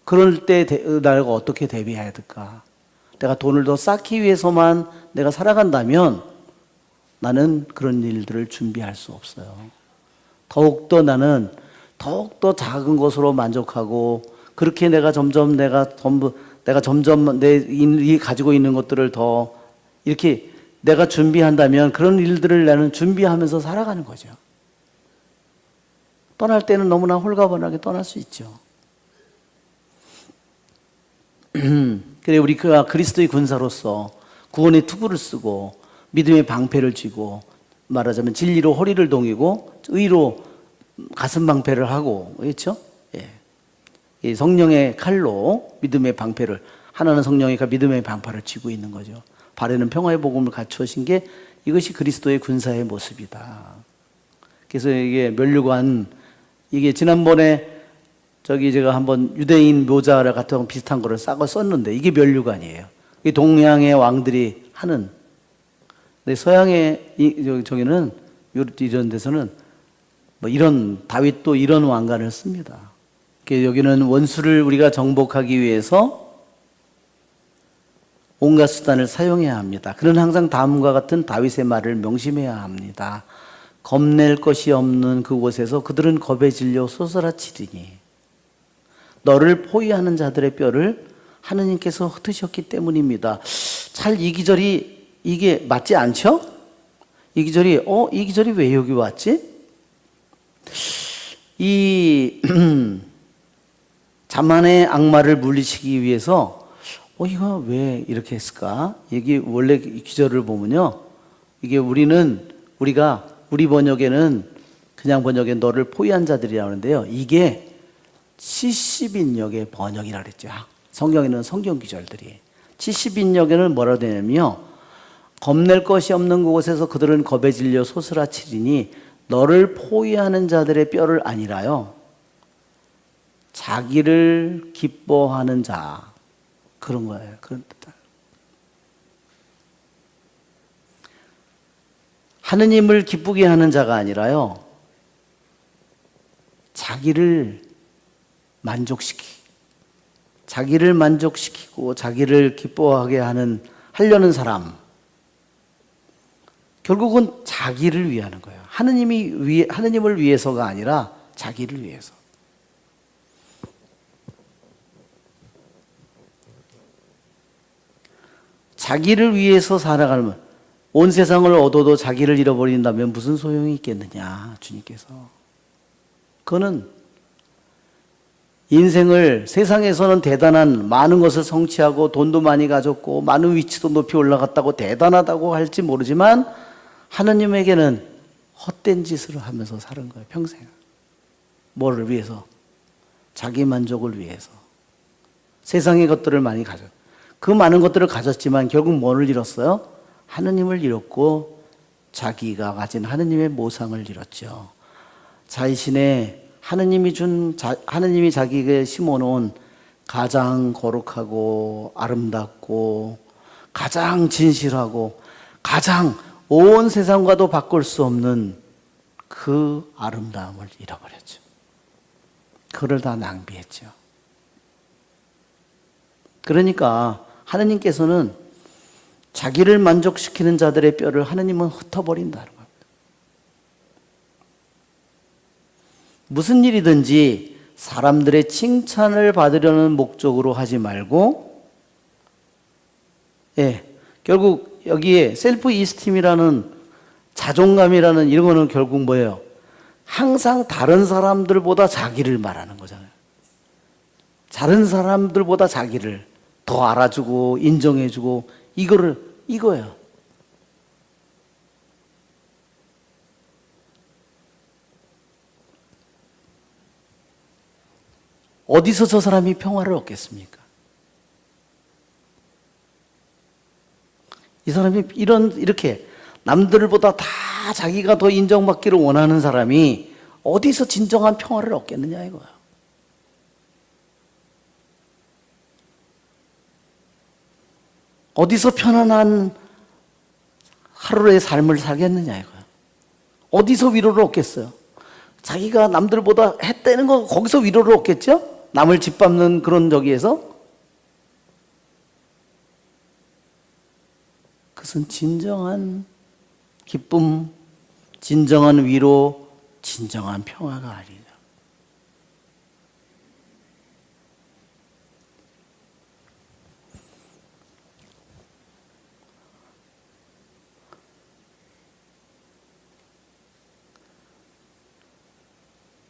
그럴 때 내가 어떻게 대비해야 될까? 내가 돈을 더 쌓기 위해서만 내가 살아간다면 나는 그런 일들을 준비할 수 없어요. 더욱더 나는 더욱더 작은 것으로 만족하고, 그렇게 내가 점점 내 가지고 있는 것들을 더 이렇게 내가 준비한다면 그런 일들을 나는 준비하면서 살아가는 거죠. 떠날 때는 너무나 홀가분하게 떠날 수 있죠. 그래, 우리가 그리스도의 군사로서 구원의 투구를 쓰고 믿음의 방패를 쥐고, 말하자면 진리로 허리를 동이고 의로 가슴 방패를 하고, 그렇죠? 예. 이 성령의 칼로 믿음의 방패를, 하나는 성령이니까 믿음의 방패를 쥐고 있는 거죠. 발에는 평화의 복음을 갖추신 게 이것이 그리스도의 군사의 모습이다. 그래서 이게 면류관, 이게 지난번에 제가 한번 유대인 묘자 같은 비슷한 거를 싸고 썼는데, 이게 면류관이에요. 이 동양의 왕들이 하는. 근데 서양의 저기는 이런 데서는 뭐 이런 다윗도 이런 왕관을 씁니다. 여기는 원수를 우리가 정복하기 위해서 온갖 수단을 사용해야 합니다. 그는 항상 다음과 같은 다윗의 말을 명심해야 합니다. 겁낼 것이 없는 그곳에서 그들은 겁에 질려 쏘스라치리니 너를 포위하는 자들의 뼈를 하느님께서 흩으셨기 때문입니다. 잘 이 기절이 이게 맞지 않죠? 이 기절이 이 기절이 왜 여기 왔지? 이 자만의 악마를 물리치기 위해서 이거 왜 이렇게 했을까? 이게 원래 기절을 보면요, 이게 우리가 우리 번역에는 그냥 번역에 너를 포위한 자들이라고 하는데요, 이게 70인역의 번역이라 그랬죠. 성경에는 성경 기절들이 70인역에는 뭐라고 되냐면요, 겁낼 것이 없는 곳에서 그들은 겁에 질려 소스라치리니 너를 포위하는 자들의 뼈를 아니라요, 자기를 기뻐하는 자, 그런 거예요. 그런 뜻. 하느님을 기쁘게 하는 자가 아니라요, 자기를 만족시키고 자기를 기뻐하게 하려는 사람, 결국은 자기를 위하는 거예요. 하느님을 위해서가 아니라 자기를 위해서. 자기를 위해서 살아가면, 온 세상을 얻어도 자기를 잃어버린다면 무슨 소용이 있겠느냐, 주님께서. 그거는 인생을, 세상에서는 대단한 많은 것을 성취하고 돈도 많이 가졌고 많은 위치도 높이 올라갔다고 대단하다고 할지 모르지만, 하느님에게는 헛된 짓을 하면서 사는 거예요, 평생. 뭐를 위해서? 자기 만족을 위해서. 세상의 것들을 많이 그 많은 것들을 가졌지만 결국 뭐를 잃었어요? 하느님을 잃었고 자기가 가진 하느님의 모상을 잃었죠. 자신의 하느님이 자기에게 심어놓은 가장 거룩하고 아름답고 가장 진실하고 가장 온 세상과도 바꿀 수 없는 그 아름다움을 잃어버렸죠. 그걸 다 낭비했죠. 그러니까 하느님께서는 자기를 만족시키는 자들의 뼈를 하느님은 흩어버린다는 겁니다. 무슨 일이든지 사람들의 칭찬을 받으려는 목적으로 하지 말고, 결국 여기에 셀프 이스팀이라는, 자존감이라는 이런 거는 결국 뭐예요? 항상 다른 사람들보다 자기를 말하는 거잖아요. 다른 사람들보다 자기를 더 알아주고 인정해주고, 이거예요. 어디서 저 사람이 평화를 얻겠습니까? 이 사람이 이렇게 남들보다 다 자기가 더 인정받기를 원하는 사람이 어디서 진정한 평화를 얻겠느냐, 이거야. 어디서 편안한 하루의 삶을 살겠느냐, 이거야. 어디서 위로를 얻겠어요? 자기가 남들보다 했다는 거, 거기서 위로를 얻겠죠? 남을 짓밟는 그런 저기에서? 그것은 진정한 기쁨, 진정한 위로, 진정한 평화가 아니죠.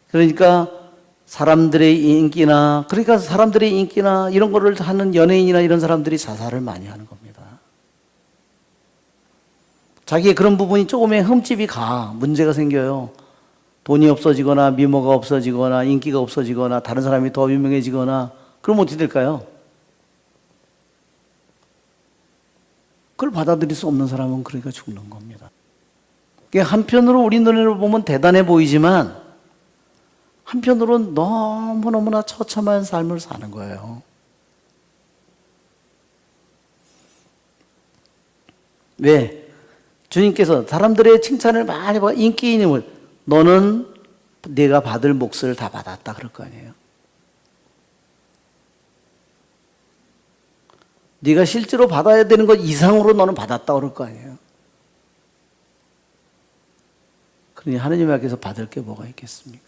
그러니까 사람들의 인기나 이런 거를 하는 연예인이나 이런 사람들이 자살을 많이 하는 겁니다. 자기의 그런 부분이 조금의 흠집이 문제가 생겨요. 돈이 없어지거나 미모가 없어지거나 인기가 없어지거나 다른 사람이 더 유명해지거나, 그럼 어떻게 될까요? 그걸 받아들일 수 없는 사람은 그러니까 죽는 겁니다. 한편으로 우리 눈으로 보면 대단해 보이지만 한편으로는 너무너무나 처참한 삶을 사는 거예요. 왜? 주님께서 사람들의 칭찬을 많이 받고 인기인임을, 너는 네가 받을 몫을 다 받았다 그럴 거 아니에요. 네가 실제로 받아야 되는 것 이상으로 너는 받았다 그럴 거 아니에요. 그러니 하느님 앞에서 받을 게 뭐가 있겠습니까?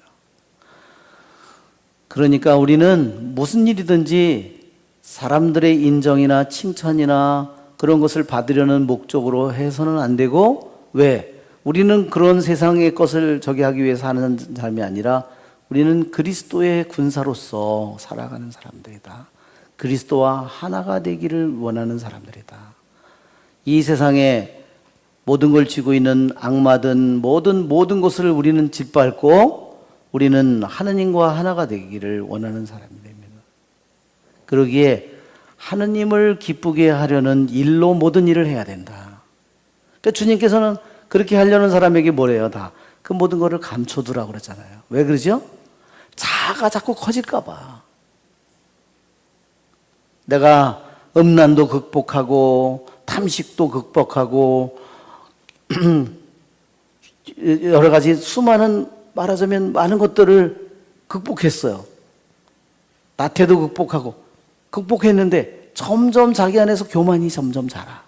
그러니까 우리는 무슨 일이든지 사람들의 인정이나 칭찬이나 그런 것을 받으려는 목적으로 해서는 안 되고, 왜? 우리는 그런 세상의 것을 하기 위해서 하는 삶이 아니라 우리는 그리스도의 군사로서 살아가는 사람들이다. 그리스도와 하나가 되기를 원하는 사람들이다. 이 세상에 모든 걸 쥐고 있는 악마든 모든 것을 우리는 짓밟고 우리는 하느님과 하나가 되기를 원하는 사람입니다. 그러기에 하느님을 기쁘게 하려는 일로 모든 일을 해야 된다. 그러니까 주님께서는 그렇게 하려는 사람에게 뭐래요? 다 그 모든 것을 감춰두라고 그러잖아요. 왜 그러죠? 자아가 자꾸 커질까 봐. 내가 음란도 극복하고 탐식도 극복하고 여러 가지 수많은, 말하자면 많은 것들을 극복했어요. 나태도 극복했는데 점점 자기 안에서 교만이 점점 자라.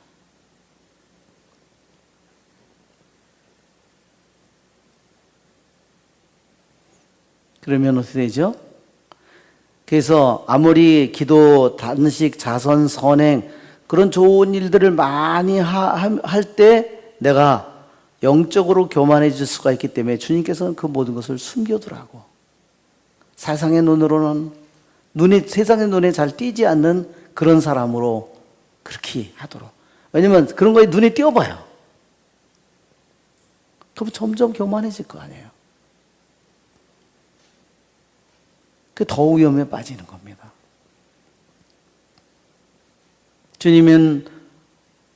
그러면 어떻게 되죠? 그래서 아무리 기도, 단식, 자선, 선행 그런 좋은 일들을 많이 할 때 내가 영적으로 교만해질 수가 있기 때문에 주님께서는 그 모든 것을 숨겨두라고. 세상의 눈으로는 세상의 눈에 잘 띄지 않는 그런 사람으로 그렇게 하도록. 왜냐면 그런 거에 눈에 띄어봐요. 그럼 점점 교만해질 거 아니에요. 그 더 위험에 빠지는 겁니다. 주님은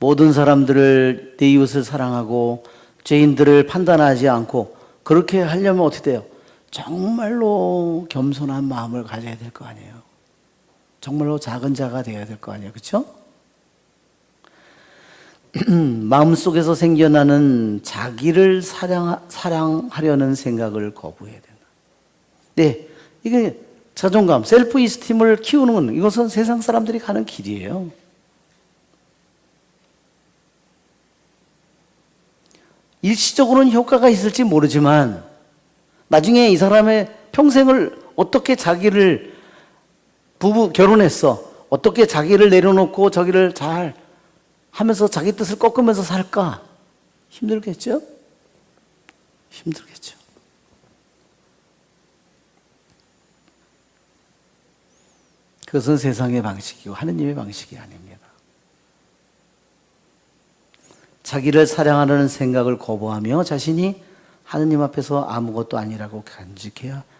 모든 사람들을 내 이웃을 사랑하고 죄인들을 판단하지 않고 그렇게 하려면 어떻게 돼요? 정말로 겸손한 마음을 가져야 될 거 아니에요. 정말로 작은 자가 되어야 될 거 아니에요. 그렇죠? 마음속에서 생겨나는 자기를 사랑하려는 생각을 거부해야 된다. 네, 이게 자존감, 셀프 이스팀을 키우는 건 이것은 세상 사람들이 가는 길이에요. 일시적으로는 효과가 있을지 모르지만 나중에 이 사람의 평생을 어떻게 자기를 결혼했어. 어떻게 자기를 내려놓고 저기를 잘 하면서 자기 뜻을 꺾으면서 살까? 힘들겠죠? 힘들겠죠. 그것은 세상의 방식이고 하느님의 방식이 아닙니다. 자기를 사랑하려는 생각을 거부하며 자신이 하느님 앞에서 아무것도 아니라고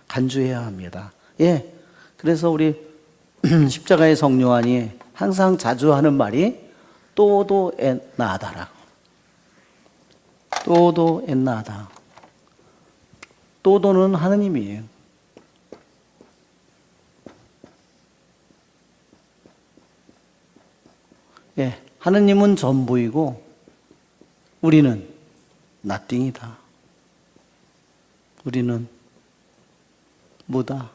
간주해야 합니다. 예, 그래서 우리 십자가의 성요한이 항상 자주 하는 말이 또도 엔나다라. 또도 엔나다. 또도는 하느님이에요. 예, 하느님은 전부이고 우리는 nothing이다. 우리는 무다.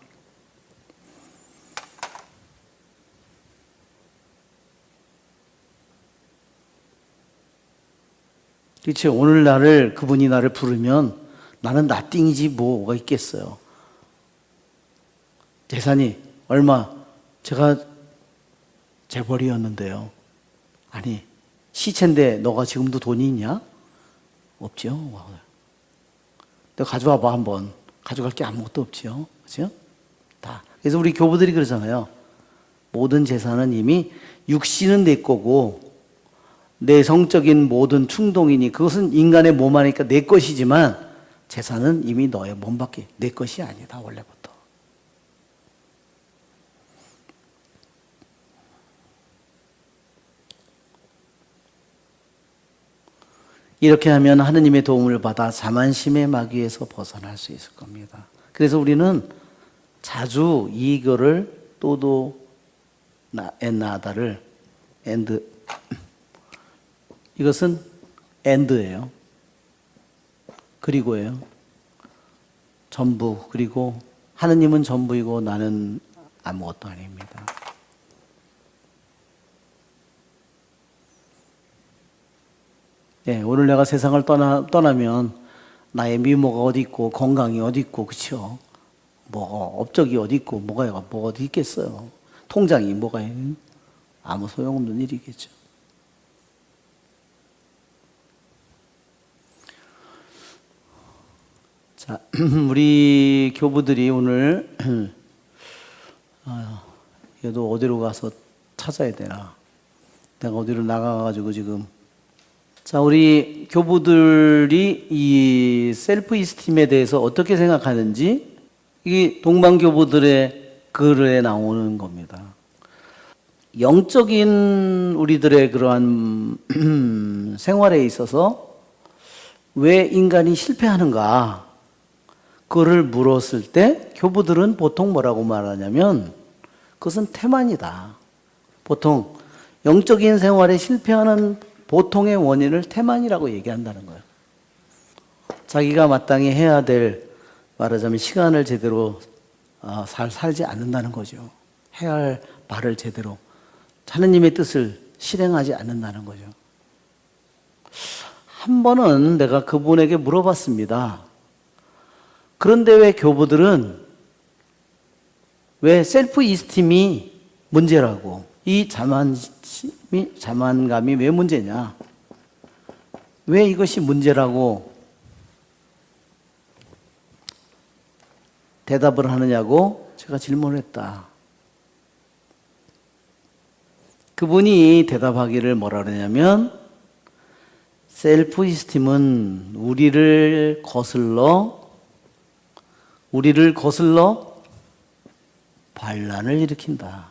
그렇지. 오늘 그분이 나를 부르면 나는 nothing이지 뭐가 있겠어요. 재산이 얼마? 제가 재벌이었는데요. 아니, 시체인데 너가 지금도 돈이 있냐? 없죠. 너 가져와봐 한번. 가져갈 게 아무것도 없지요. 그렇죠? 다. 그래서 우리 교부들이 그러잖아요. 모든 재산은 이미 육신은 내 거고 내 성적인 모든 충동이니 그것은 인간의 몸 안이니까 내 것이지만 재산은 이미 너의 몸밖에 내 것이 아니다. 원래부터. 이렇게 하면 하느님의 도움을 받아 자만심의 마귀에서 벗어날 수 있을 겁니다. 그래서 우리는 자주 이거를 또도 엔나다를 엔드 이것은 엔드예요. 그리고예요. 전부. 그리고 하느님은 전부이고 나는 아무것도 아닙니다. 예, 오늘 내가 세상을 떠나면 나의 미모가 어디 있고 건강이 어디 있고 그렇죠? 뭐 업적이 어디 있고 뭐가 어디 있겠어요? 통장이 뭐가 아무 소용없는 일이겠죠. 자, 우리 교부들이 오늘 얘도 어디로 가서 찾아야 되나? 내가 어디로 나가가지고 지금. 자, 우리 교부들이 이 셀프 이스팀에 대해서 어떻게 생각하는지 이 동방 교부들의 글에 나오는 겁니다. 영적인 우리들의 그러한 생활에 있어서 왜 인간이 실패하는가? 그거를 물었을 때 교부들은 보통 뭐라고 말하냐면 그것은 태만이다. 보통 영적인 생활에 실패하는 보통의 원인을 태만이라고 얘기한다는 거예요. 자기가 마땅히 해야 될, 말하자면 시간을 제대로 살지 않는다는 거죠. 해야 할 바를 제대로, 하느님의 뜻을 실행하지 않는다는 거죠. 한 번은 내가 그분에게 물어봤습니다. 그런데 왜 교부들은 왜 셀프 이스팀이 문제라고, 이 자만감이 왜 문제냐, 왜 이것이 문제라고 대답을 하느냐고 제가 질문을 했다. 그분이 대답하기를 뭐라 그러냐면, 셀프 이스팀은 우리를 거슬러 반란을 일으킨다.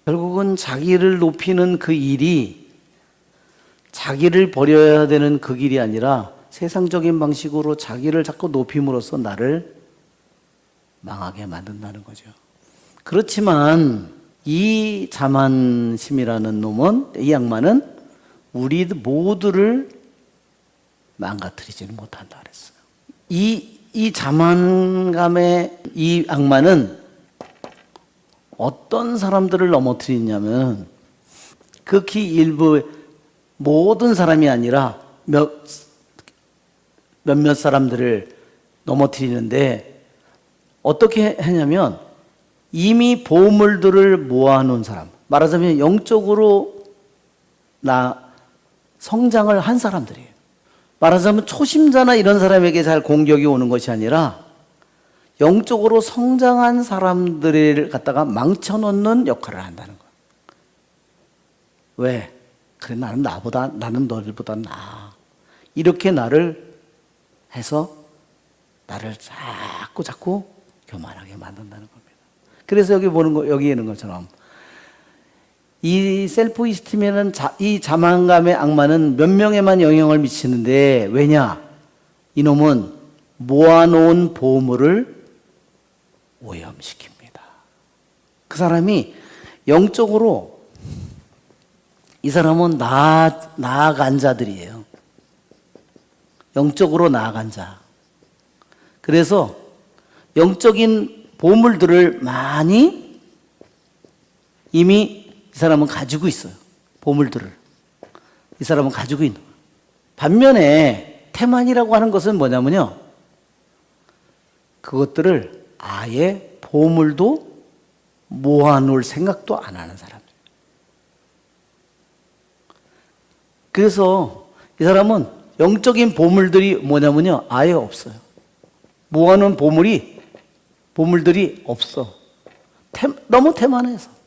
결국은 자기를 높이는 그 일이 자기를 버려야 되는 그 길이 아니라 세상적인 방식으로 자기를 자꾸 높임으로써 나를 망하게 만든다는 거죠. 그렇지만 이 자만심이라는 놈은, 이 악마는 우리 모두를 망가뜨리지는 못한다 그랬어요. 이 자만감의 이 악마는 어떤 사람들을 넘어뜨리냐면 극히 일부, 모든 사람이 아니라 몇몇 사람들을 넘어뜨리는데, 어떻게 하냐면 이미 보물들을 모아놓은 사람, 말하자면 영적으로 성장을 한 사람들이에요. 말하자면 초심자나 이런 사람에게 잘 공격이 오는 것이 아니라 영적으로 성장한 사람들을 갖다가 망쳐놓는 역할을 한다는 거예요. 왜? 그래, 나는 너희보다 나아. 이렇게 나를 해서 나를 자꾸 교만하게 만든다는 겁니다. 그래서 여기 있는 것처럼 이 셀프 이스팀에는 이 자만감의 악마는 몇 명에만 영향을 미치는데, 왜냐? 이놈은 모아놓은 보물을 오염시킵니다. 그 사람이 영적으로, 이 사람은 나아간 자들이에요. 영적으로 나아간 자. 그래서 영적인 보물들을 많이 이미 이 사람은 가지고 있어요. 보물들을. 이 사람은 가지고 있는 거예요. 반면에 태만이라고 하는 것은 뭐냐면요, 그것들을 아예 보물도 모아놓을 생각도 안 하는 사람이에요. 그래서 이 사람은 영적인 보물들이 뭐냐면요, 아예 없어요. 모아놓은 보물들이 없어. 너무 태만해서.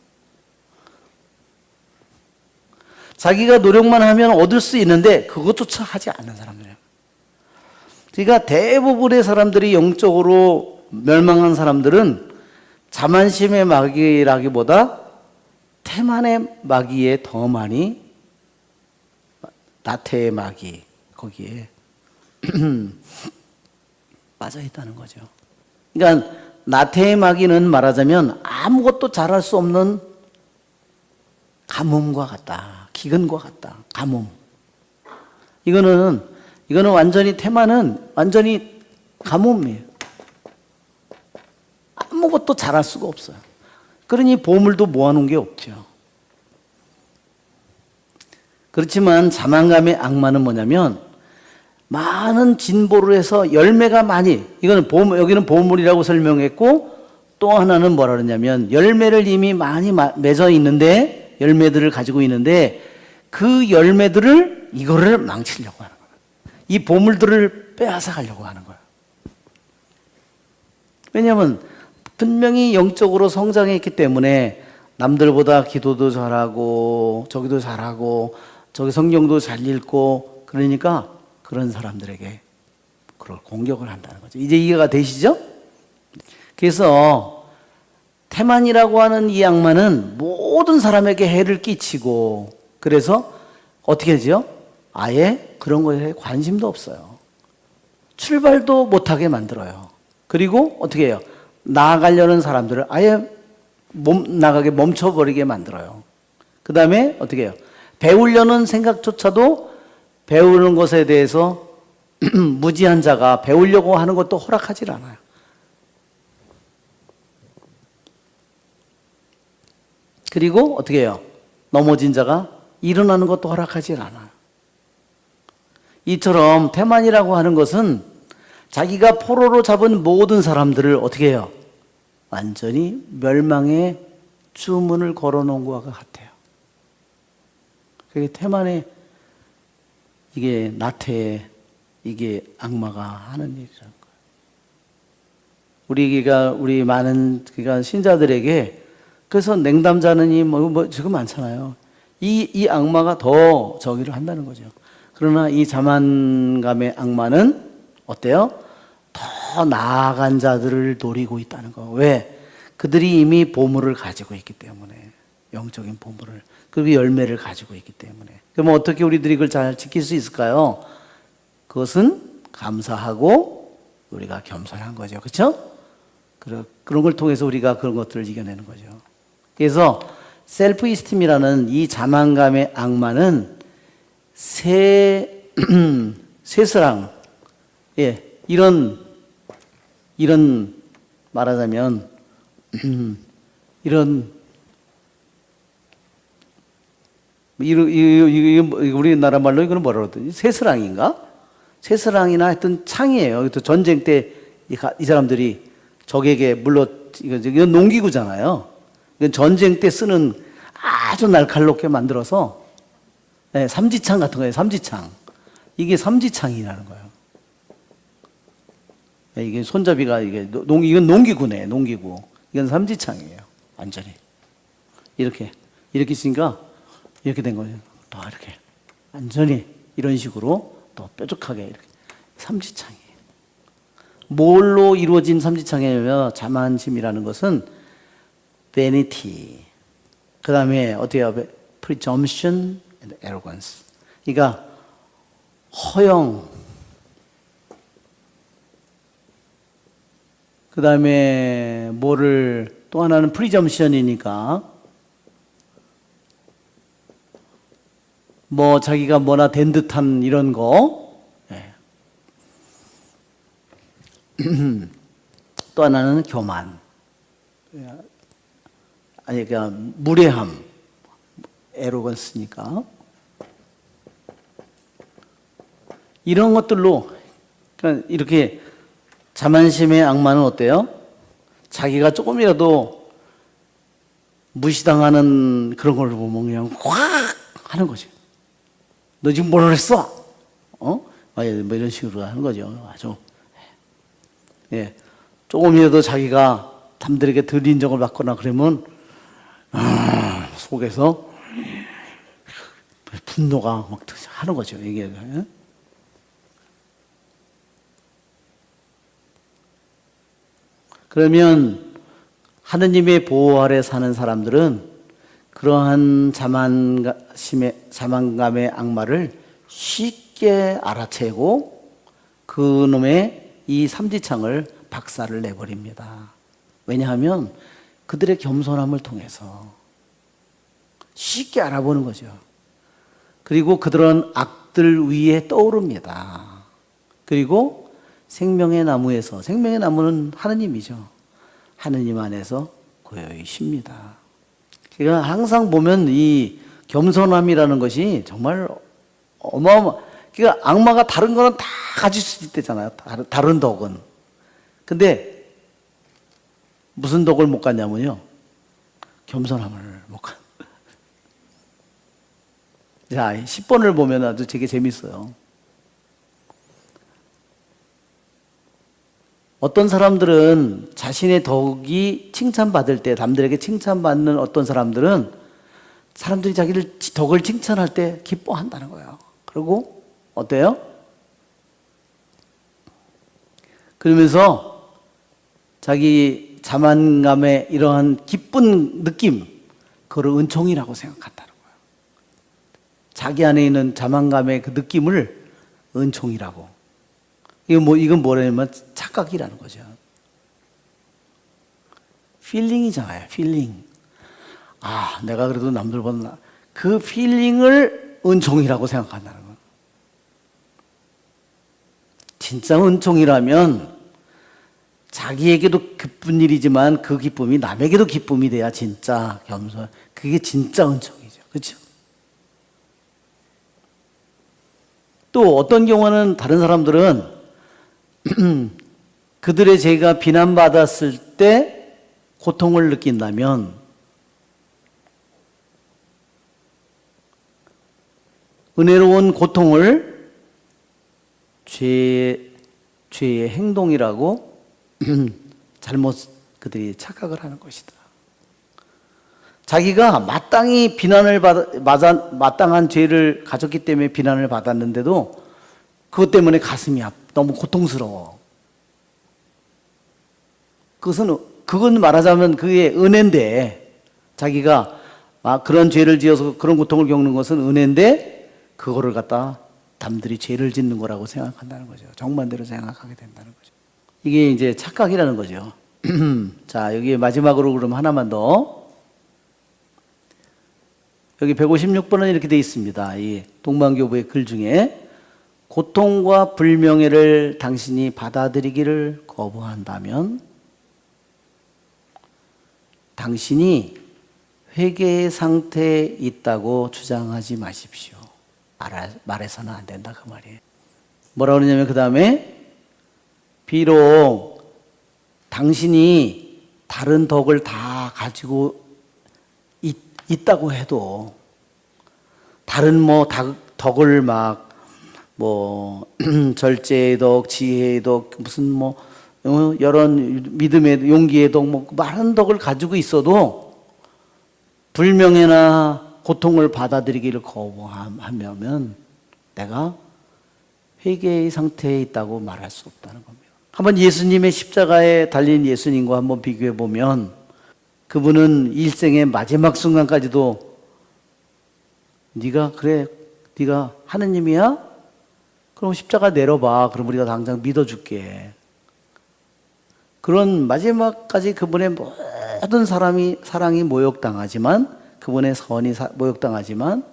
자기가 노력만 하면 얻을 수 있는데 그것조차 하지 않는 사람들이에요. 그러니까 대부분의 사람들이 영적으로 멸망한 사람들은 자만심의 마귀라기보다 태만의 마귀에 더 많이, 나태의 마귀, 거기에 빠져 있다는 거죠. 그러니까 나태의 마귀는 말하자면 아무것도 잘할 수 없는 가뭄과 같다. 기근과 같다. 가뭄. 이거는 완전히, 태만은 완전히 가뭄이에요. 아무것도 잘할 수가 없어요. 그러니 보물도 모아놓은 게 없죠. 그렇지만 자만감의 악마는 뭐냐면 많은 진보를 해서 열매가 많이, 여기는 보물이라고 설명했고, 또 하나는 뭐라 그러냐면 열매를 이미 많이 맺어 있는데, 열매들을 가지고 있는데 그 열매들을, 이거를 망치려고 하는 거예요. 이 보물들을 빼앗아 가려고 하는 거예요. 왜냐하면 분명히 영적으로 성장했기 때문에 남들보다 기도도 잘하고 저기도 잘하고 저기 성경도 잘 읽고 그러니까 그런 사람들에게 그걸 공격을 한다는 거죠. 이제 이해가 되시죠? 그래서 태만이라고 하는 이 악마는 모든 사람에게 해를 끼치고 그래서 어떻게 하죠? 아예 그런 것에 관심도 없어요. 출발도 못하게 만들어요. 그리고 어떻게 해요? 나아가려는 사람들을 아예 나가게 멈춰버리게 만들어요. 그 다음에 어떻게 해요? 배우려는 생각조차도 배우는 것에 대해서 무지한 자가 배우려고 하는 것도 허락하지 않아요. 그리고 어떻게 해요? 넘어진 자가 일어나는 것도 허락하지 않아요. 이처럼 태만이라고 하는 것은 자기가 포로로 잡은 모든 사람들을 어떻게 해요? 완전히 멸망의 주문을 걸어놓은 것과 같아요. 그게 태만의 이게 나태의 이게 악마가 하는 일이라는 거예요. 우리 많은 신자들에게 그래서 냉담자느니 뭐 지금 많잖아요. 이 악마가 더 저기를 한다는 거죠. 그러나 이 자만감의 악마는 어때요? 더 나아간 자들을 노리고 있다는 거. 왜? 그들이 이미 보물을 가지고 있기 때문에. 영적인 보물을. 그 열매를 가지고 있기 때문에. 그럼 어떻게 우리들이 그걸 잘 지킬 수 있을까요? 그것은 감사하고 우리가 겸손한 거죠. 그렇죠? 그런 걸 통해서 우리가 그런 것들을 이겨내는 거죠. 그래서 셀프 이스팀이라는 이 자만감의 악마는 쇠스랑 이런 말하자면 우리나라 말로 이거는 뭐라 그러더니 쇠스랑인가? 쇠스랑이나 하여튼 창이에요. 또 전쟁 때 이 사람들이 적에게 이건 농기구잖아요. 이건 전쟁 때 쓰는 아주 날카롭게 만들어서 삼지창 같은 거예요. 삼지창. 이게 삼지창이라는 거예요. 이게 손잡이가 이건 농기구네. 농기구. 이건 삼지창이에요. 완전히 이렇게 있으니까 이렇게 된 거예요. 또 이렇게 완전히 이런 식으로 또 뾰족하게 이렇게 삼지창이에요. 뭘로 이루어진 삼지창이냐면 자만심이라는 것은 vanity. 그 다음에 어떻게 해요? presumption and arrogance. 그러니까 허영. 그 다음에 또 하나는 presumption이니까 자기가 뭐나 된 듯한 이런 거. 또 하나는 교만. 그러니까 무례함. 에로건스니까. 이런 것들로 그러니까 이렇게 자만심의 악마는 어때요? 자기가 조금이라도 무시당하는 그런 걸 보면 그냥 확 하는 거죠. 너 지금 뭐라 그랬어? 뭐 이런 식으로 하는 거죠. 아주. 조금이라도 자기가 남들에게 덜 인정을 받거나 그러면 속에서 분노가 막 하는 거죠. 이게. 그러면 하느님의 보호 아래 사는 사람들은 그러한 자만감의 악마를 쉽게 알아채고 그놈의 이 삼지창을 박살을 내버립니다. 왜냐하면 그들의 겸손함을 통해서 쉽게 알아보는 거죠. 그리고 그들은 악들 위에 떠오릅니다. 그리고 생명의 나무에서, 생명의 나무는 하느님이죠. 하느님 안에서 고요히 쉽니다. 그러니까 항상 보면 이 겸손함이라는 것이 정말 그러니까 악마가 다른 거는 다 가질 수 있대잖아요. 다른 덕은. 근데 무슨 덕을 못 갖냐면요. 겸손함을 못 갖. 자, 10번을 보면 아주 되게 재밌어요. 어떤 사람들은 자신의 덕이 칭찬받을 때, 남들에게 칭찬받는 어떤 사람들은 사람들이 자기를 덕을 칭찬할 때 기뻐한다는 거예요. 그리고 어때요? 그러면서 자기 자만감의 이러한 기쁜 느낌, 그걸 은총이라고 생각한다는 거예요. 자기 안에 있는 자만감의 그 느낌을 은총이라고. 이건 뭐냐면 착각이라는 거죠. 필링이잖아요, 필링. 아, 내가 그래도 남들보다 그 필링을 은총이라고 생각한다는 거예요. 진짜 은총이라면 자기에게도 기쁜 일이지만 그 기쁨이 남에게도 기쁨이 돼야 진짜 겸손. 그게 진짜 은총이죠. 그렇죠? 또 어떤 경우는 다른 사람들은 그들의 죄가 비난받았을 때 고통을 느낀다면 은혜로운 고통을 죄의 행동이라고 잘못 그들이 착각을 하는 것이다. 자기가 마땅히 마땅한 죄를 가졌기 때문에 비난을 받았는데도 그것 때문에 가슴이 너무 고통스러워. 그건 말하자면 그게 은혜인데, 자기가 그런 죄를 지어서 그런 고통을 겪는 것은 은혜인데, 그거를 갖다 남들이 죄를 짓는 거라고 생각한다는 거죠. 정반대로 생각하게 된다는 거죠. 이게 이제 착각이라는 거죠. 자, 여기 마지막으로 그럼 하나만 더. 여기 156번은 이렇게 되어 있습니다. 이 동방교부의 글 중에 고통과 불명예를 당신이 받아들이기를 거부한다면 당신이 회개의 상태에 있다고 주장하지 마십시오. 말해서는 안 된다 그 말이에요. 뭐라고 그러냐면 그 다음에 비록 당신이 다른 덕을 다 가지고 있다고 해도 다른 덕을 절제의 덕, 지혜의 덕, 무슨 여러 믿음의 용기의 덕, 많은 덕을 가지고 있어도 불명예나 고통을 받아들이기를 거부하면 내가 회개의 상태에 있다고 말할 수 없다는 겁니다. 한번 예수님의 십자가에 달린 예수님과 한번 비교해 보면 그분은 일생의 마지막 순간까지도 네가 하느님이야? 그럼 십자가 내려봐. 그럼 우리가 당장 믿어줄게. 그런 마지막까지 그분의 모든 사랑이 모욕당하지만, 그분의 선이 모욕당하지만,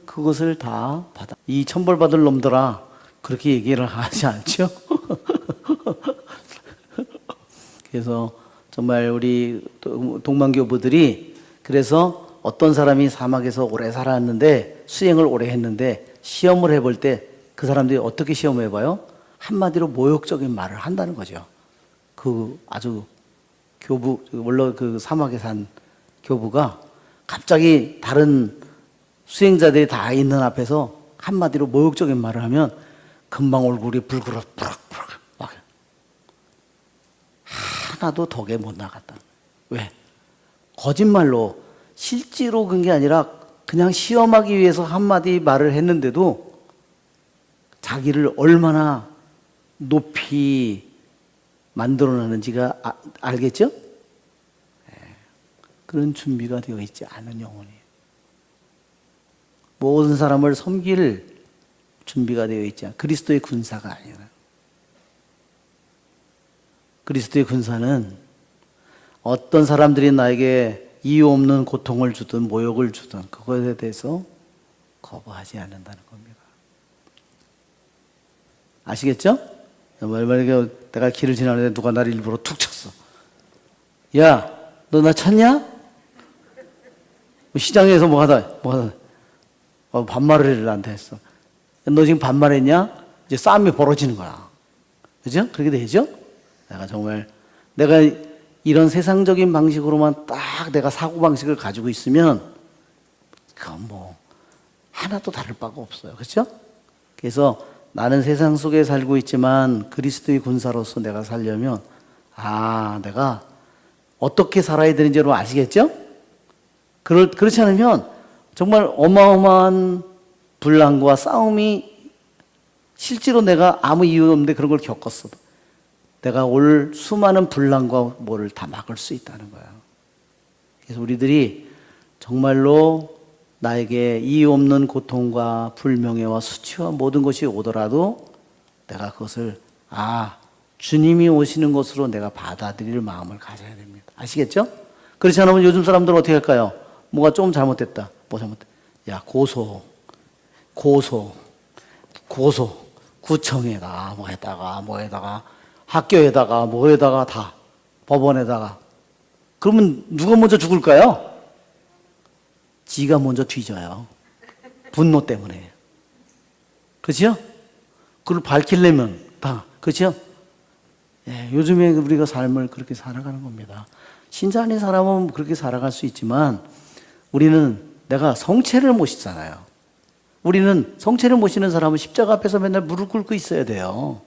그것을 다 받아. 이 천벌받을 놈들아, 그렇게 얘기를 하지 않죠? 그래서 정말 우리 동방교부들이, 그래서 어떤 사람이 사막에서 오래 살았는데, 수행을 오래 했는데, 시험을 해볼 때 그 사람들이 어떻게 시험을 해봐요? 한마디로 모욕적인 말을 한다는 거죠. 아주 원래 그 사막에 산 교부가 갑자기 다른 수행자들이 다 있는 앞에서 한마디로 모욕적인 말을 하면 금방 얼굴이 불그러 막 하나도 덕에 못 나갔다. 왜? 거짓말로, 실제로 그런 게 아니라 그냥 시험하기 위해서 한마디 말을 했는데도 자기를 얼마나 높이 만들어내는지가 알겠죠? 그런 준비가 되어 있지 않은 영혼이에요. 모든 사람을 섬길 준비가 되어 있지 않아요. 그리스도의 군사가 아니라. 그리스도의 군사는 어떤 사람들이 나에게 이유 없는 고통을 주든 모욕을 주든 그것에 대해서 거부하지 않는다는 겁니다. 아시겠죠? 만약에 내가 길을 지나는데 누가 나를 일부러 툭 쳤어. 야, 너 나 쳤냐? 시장에서 뭐 하다 반말을 나한테 했어. 너 지금 반말했냐? 이제 싸움이 벌어지는 거야. 그죠? 그렇게 되죠? 내가 이런 세상적인 방식으로만 딱 내가 사고방식을 가지고 있으면 그건 하나도 다를 바가 없어요. 그렇죠? 그래서 나는 세상 속에 살고 있지만 그리스도의 군사로서 내가 살려면 내가 어떻게 살아야 되는지 여러분 아시겠죠? 그렇지 않으면 정말 어마어마한 분란과 싸움이 실제로 내가 아무 이유 없는데 그런 걸 겪었어도 내가 올 수많은 분란과 뭐를 다 막을 수 있다는 거야. 그래서 우리들이 정말로 나에게 이유 없는 고통과 불명예와 수치와 모든 것이 오더라도 내가 그것을 주님이 오시는 것으로 내가 받아들일 마음을 가져야 됩니다. 아시겠죠? 그렇지 않으면 요즘 사람들은 어떻게 할까요? 뭐가 좀 잘못됐다. 뭐 잘못됐다. 야, 고소. 구청에다가 뭐에다가 학교에다가 뭐에다가 다 법원에다가. 그러면 누가 먼저 죽을까요? 지가 먼저 뒤져요. 분노 때문에. 그렇죠? 그걸 밝히려면 다. 그렇죠? 예, 요즘에 우리가 삶을 그렇게 살아가는 겁니다. 신자 아닌 사람은 그렇게 살아갈 수 있지만 우리는 내가 성체를 모시잖아요. 우리는 성체를 모시는 사람은 십자가 앞에서 맨날 무릎 꿇고 있어야 돼요.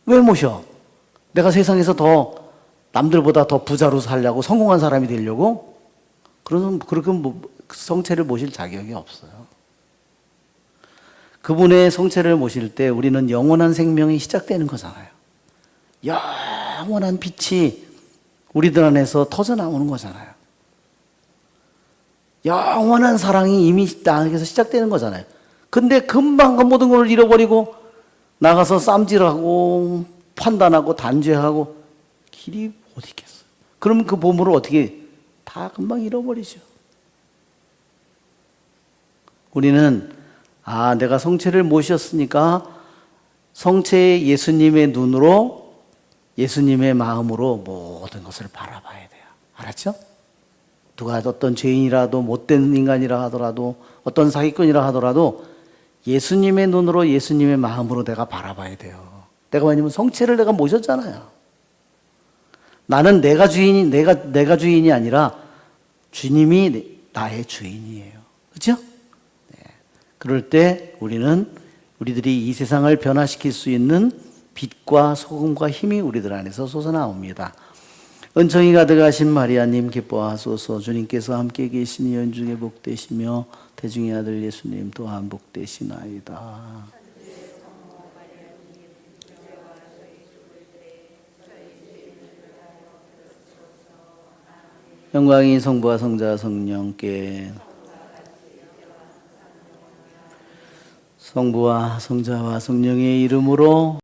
왜 모셔? 내가 세상에서 더 남들보다 더 부자로 살려고 성공한 사람이 되려고? 그러면 그렇게 성체를 모실 자격이 없어요. 그분의 성체를 모실 때 우리는 영원한 생명이 시작되는 거잖아요. 영원한 빛이 우리들 안에서 터져 나오는 거잖아요. 영원한 사랑이 이미 나에게서 시작되는 거잖아요. 근데 금방 그 모든 걸 잃어버리고 나가서 쌈질하고 판단하고 단죄하고 길이 어디 있겠어요. 그러면 그 보물을 어떻게 다 금방 잃어버리죠. 우리는 내가 성체를 모셨으니까 성체의 예수님의 눈으로 예수님의 마음으로 모든 것을 바라봐야 돼요. 알았죠? 누가 어떤 죄인이라도 못된 인간이라 하더라도 어떤 사기꾼이라 하더라도 예수님의 눈으로 예수님의 마음으로 내가 바라봐야 돼요. 왜냐면 성체를 내가 모셨잖아요. 나는 내가 주인이 아니라 주님이 나의 주인이에요. 그렇죠? 네. 그럴 때 우리들이 이 세상을 변화시킬 수 있는 빛과 소금과 힘이 우리들 안에서 솟아나옵니다. 은총이 가득하신 마리아님 기뻐하소서. 주님께서 함께 계시니 연중에 복되시며 태중의 아들 예수님 또한 복되시나이다. 영광이 성부와 성자와 성령께 성부와 성자와 성령의 이름으로